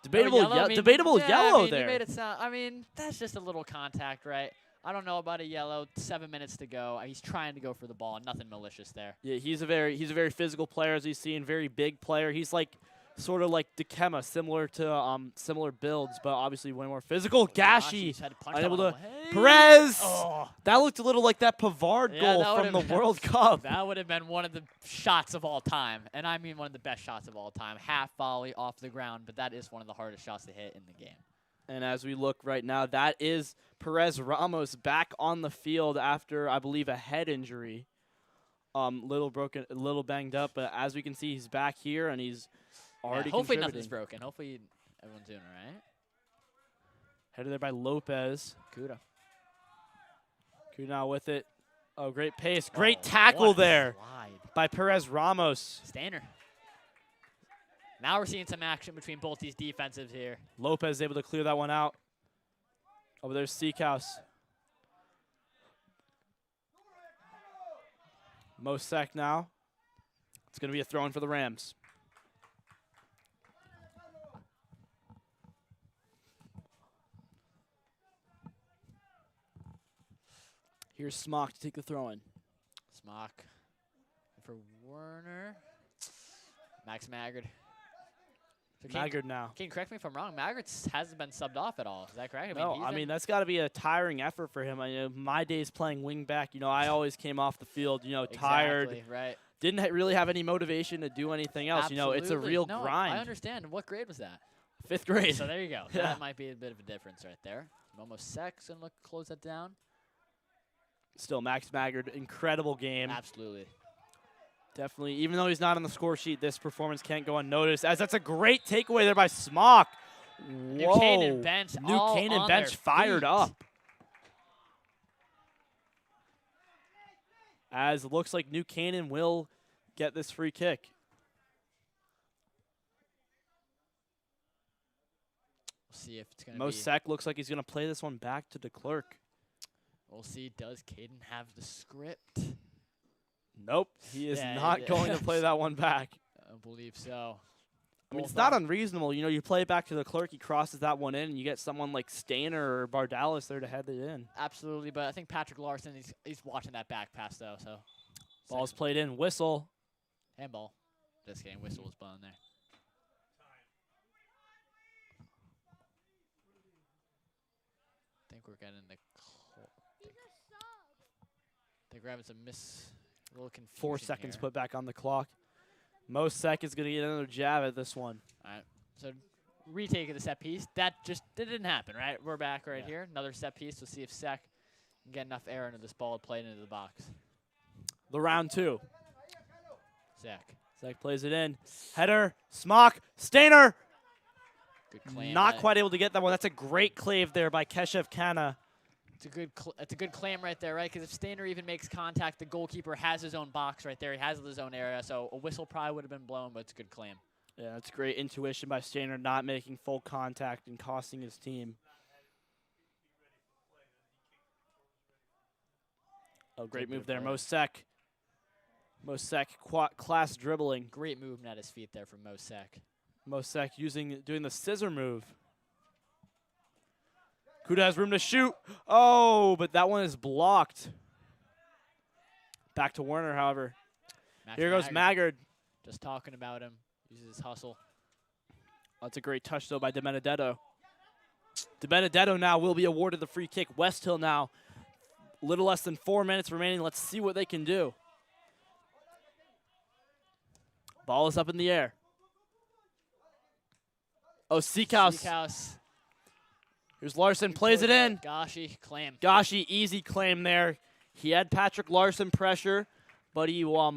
Debatable, debatable yellow there. You made it sound, I mean, that's just a little contact, right? I don't know about a yellow. 7 minutes to go. He's trying to go for the ball. Nothing malicious there. Yeah, he's a very physical player, as we've seen. Very big player. He's like sort of like Dikema, similar to similar builds, but obviously way more physical. Gashi unable to. Perez. Oh. That looked a little like that Pavard goal from the World Cup. That would have been one of the shots of all time, and I mean one of the best shots of all time. Half volley off the ground, but that is one of the hardest shots to hit in the game. And as we look right now, that is Perez Ramos back on the field after, I believe, a head injury. Little banged up, but as we can see, he's back here and he's already hopefully contributing. nothing's broken. Hopefully everyone's doing all right. Headed there by Lopez. Kuda now with it. Oh, great pace. Great tackle there slide by Perez Ramos. Stainer. Now we're seeing some action between both these defensives here. Lopez able to clear that one out. Over there's Seekhouse. Mosek now. It's going to be a throw-in for the Rams. Here's Smock to take the throw-in. Smock for Werner. Max Maggard. So Maggard now. Can you correct me if I'm wrong? Maggard hasn't been subbed off at all. Is that correct? I mean that's got to be a tiring effort for him. I know my days playing wing back, I always came off the field, tired. Exactly, right. Didn't really have any motivation to do anything else. Absolutely. It's a real grind. I understand. What grade was that? 5th grade. So there you go. Yeah. That might be a bit of a difference right there. Momo Sek's going to close that down. Still, Max Maggard, incredible game. Absolutely. Definitely. Even though he's not on the score sheet, this performance can't go unnoticed, as that's a great takeaway there by Smock. New Canaan bench. New Canaan bench fired up. As it looks like New Canaan will get this free kick. We'll see if it's going to be. Mosek looks like he's going to play this one back to DeClerc. We'll see. Does Caden have the script? Nope. He is not going to play that one back. I believe so. I mean, it's not unreasonable. You play it back to DeClerc, he crosses that one in, and you get someone like Stainer or Bardalis there to head it in. Absolutely, but I think Patrick Larson, he's watching that back pass, though. So Ball's played in. Whistle. Handball. Just kidding. Whistle was put on there. I think we're getting the. I think we're having some a little confusion 4 seconds here. put back on the clock. Mosek is going to get another jab at this one. All right. So retake of the set piece. That didn't happen, right? We're back right here. Another set piece. We'll see if Sek can get enough air into this ball to play it into the box. The round 2. Sek plays it in. Header. Smock. Stainer. Good claim. Not quite able to get that one. That's a great clave there by Keshev Kana. It's a good claim right there, right? Because if Stainer even makes contact, the goalkeeper has his own box right there. He has his own area, so a whistle probably would have been blown, but it's a good claim. Yeah, that's great intuition by Stainer, not making full contact and costing his team. Oh, great move there, Mosek. Mosek, class dribbling. Great movement at his feet there from Mosek. Mosek doing the scissor move. Kuda has room to shoot. Oh, but that one is blocked. Back to Werner, however. Here goes Maggard. Just talking about him. Uses his hustle. Oh, that's a great touch, though, by DiBenedetto. DiBenedetto now will be awarded the free kick. Westhill now, a little less than 4 minutes remaining. Let's see what they can do. Ball is up in the air. Oh, Seekhouse. Here's Larson, plays it in. Gashi, claim. Gashi, easy claim there. He had Patrick Larson pressure, but he, I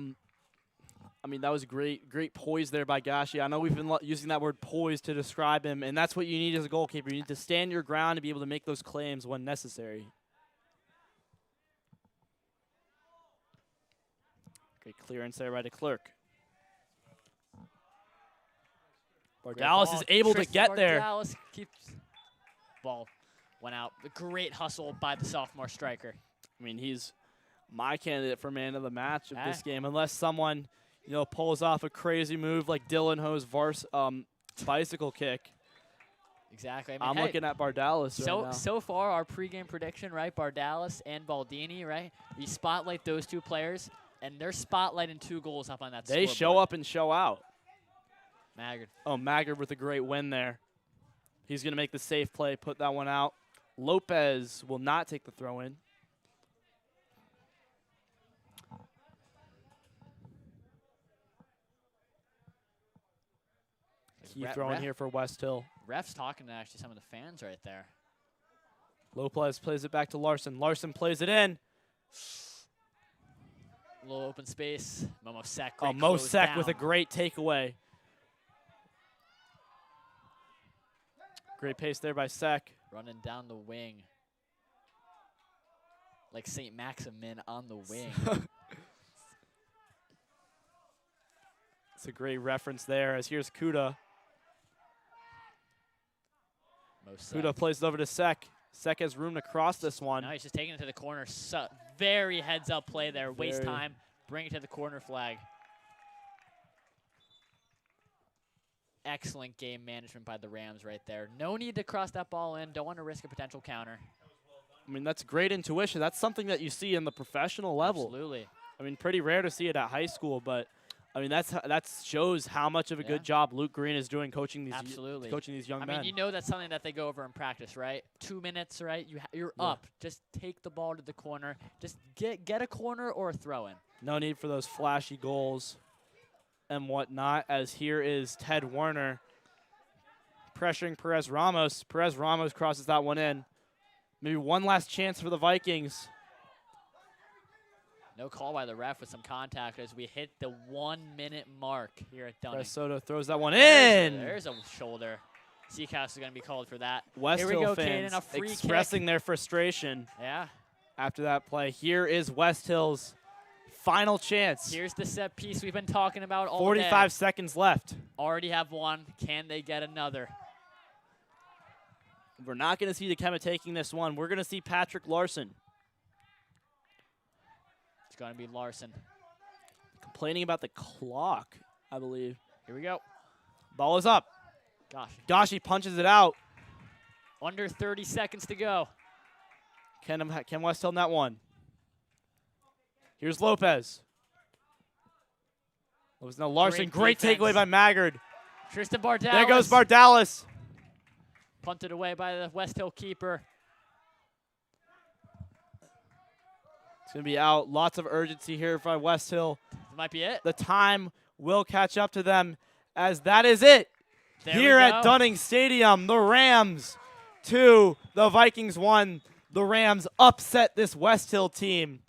mean, that was great poise there by Gashi. I know we've been using that word poise to describe him, and that's what you need as a goalkeeper. You need to stand your ground and be able to make those claims when necessary. Great clearance there by Declercq. Bardalis is able to get there. Bardalis keeps ball went out. A great hustle by the sophomore striker. I mean, he's my candidate for man of the match of this game, unless someone, pulls off a crazy move like Dylan Ho's bicycle kick. Exactly. I mean, I'm looking at Bardalis right now. So far, our pregame prediction, right? Bardalis and Baldini, right? We spotlight those two players, and they're spotlighting 2 goals up on that scoreboard. They show up and show out. Maggard. Oh, Maggard with a great win there. He's going to make the safe play, put that one out. Lopez will not take the throw in. Key throw in here for Westhill. Ref's talking to actually some of the fans right there. Lopez plays it back to Larson. Larson plays it in. A little open space. Mosek. Oh, Mosek with a great takeaway. Great pace there by Sek. Running down the wing. Like St. Maximin on the wing. It's a great reference there, as here's Kuda. Kuda plays it over to Sek. Sek has room to cross this one. Now he's just taking it to the corner. Very heads-up play there. Waste time. Bring it to the corner flag. Excellent game management by the Rams right there. No need to cross that ball in. Don't want to risk a potential counter. I mean, that's great intuition. That's something that you see in the professional level. Absolutely. I mean, pretty rare to see it at high school, but I mean, that shows how much of a good job Luke Green is doing coaching these young men. I mean, you know that's something that they go over in practice, right? 2 minutes, right? You're up. Just take the ball to the corner. Just get a corner or a throw in. No need for those flashy goals and whatnot, as here is Ted Werner pressuring Perez Ramos. Perez Ramos crosses that one in. Maybe one last chance for the Vikings. No call by the ref with some contact as we hit the 1 minute mark here at Dunning. Soto throws that one in. There's a shoulder. Seacast is going to be called for that. Westhill fans expressing their frustration after that play. Here is Westhill's final chance. Here's the set piece we've been talking about all 45 seconds left. Already have one. Can they get another? We're not going to see Dikembe taking this one. We're going to see Patrick Larson. It's going to be Larson. Complaining about the clock, I believe. Here we go. Ball is up. Gashi punches it out. Under 30 seconds to go. Can Westhill net one? Here's Lopez. Now Larson, great takeaway by Maggard. Tristan Bardalis. There goes Bardalis. Punted away by the Westhill keeper. It's going to be out. Lots of urgency here by Westhill. Might be it. The time will catch up to them, as that is it. Here at Dunning Stadium, the Rams 2, the Vikings 1. The Rams upset this Westhill team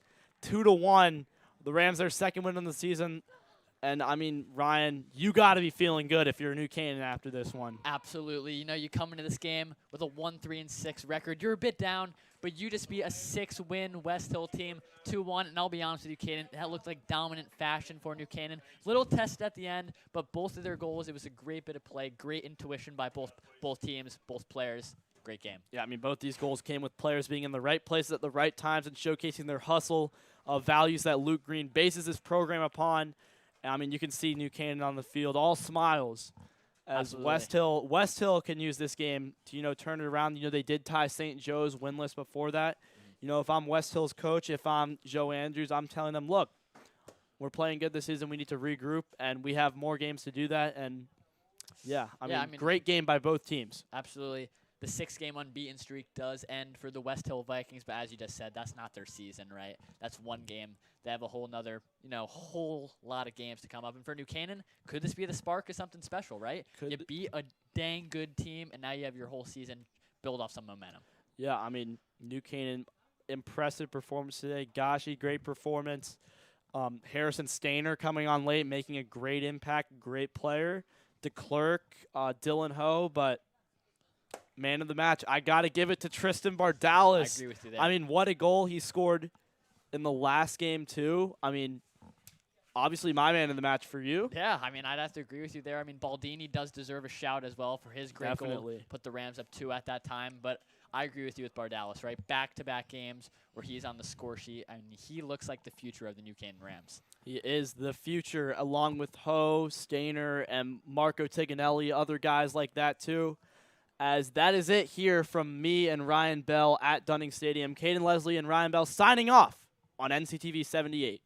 2-1. The Rams, their second win of the season. And, I mean, Ryan, you got to be feeling good if you're a New Canaan after this one. Absolutely. You know, you come into this game with a 1-3-6 record. You're a bit down, but you just beat a 6-win Westhill team 2-1. And I'll be honest with you, Canaan, that looked like dominant fashion for New Canaan. Little test at the end, but both of their goals, it was a great bit of play, great intuition by both teams, both players. Great game. Yeah, I mean, both these goals came with players being in the right places at the right times and showcasing their hustle, values that Luke Green bases his program upon. I mean, you can see New Canaan on the field, all smiles, as Westhill can use this game to, turn it around. They did tie St. Joe's winless before that. If I'm Westhill's coach, if I'm Joe Andrews, I'm telling them, look, we're playing good this season. We need to regroup, and we have more games to do that. And, I mean, great game by both teams. Absolutely. The 6-game unbeaten streak does end for the Westhill Vikings, but as you just said, that's not their season, right? That's one game. They have a whole nother, whole lot of games to come up. And for New Canaan, could this be the spark of something special, right? You beat a dang good team, and now you have your whole season build off some momentum. Yeah, I mean, New Canaan, impressive performance today. Gashi, great performance. Harrison Stainer coming on late, making a great impact, great player. DeClerc, Dylan Ho, but man of the match, I got to give it to Tristan Bardalis. I agree with you there. I mean, what a goal he scored in the last game, too. I mean, obviously my man of the match for you. Yeah, I mean, I'd have to agree with you there. I mean, Baldini does deserve a shout as well for his great goal. Put the Rams up 2 at that time. But I agree with you with Bardalis, right? Back-to-back games where he's on the score sheet. I mean, he looks like the future of the New Canaan Rams. He is the future, along with Ho, Stainer, and Marco Tiganelli, other guys like that, too. As that is it here from me and Ryan Bell at Dunning Stadium. Caden Leslie and Ryan Bell signing off on NCTV 78.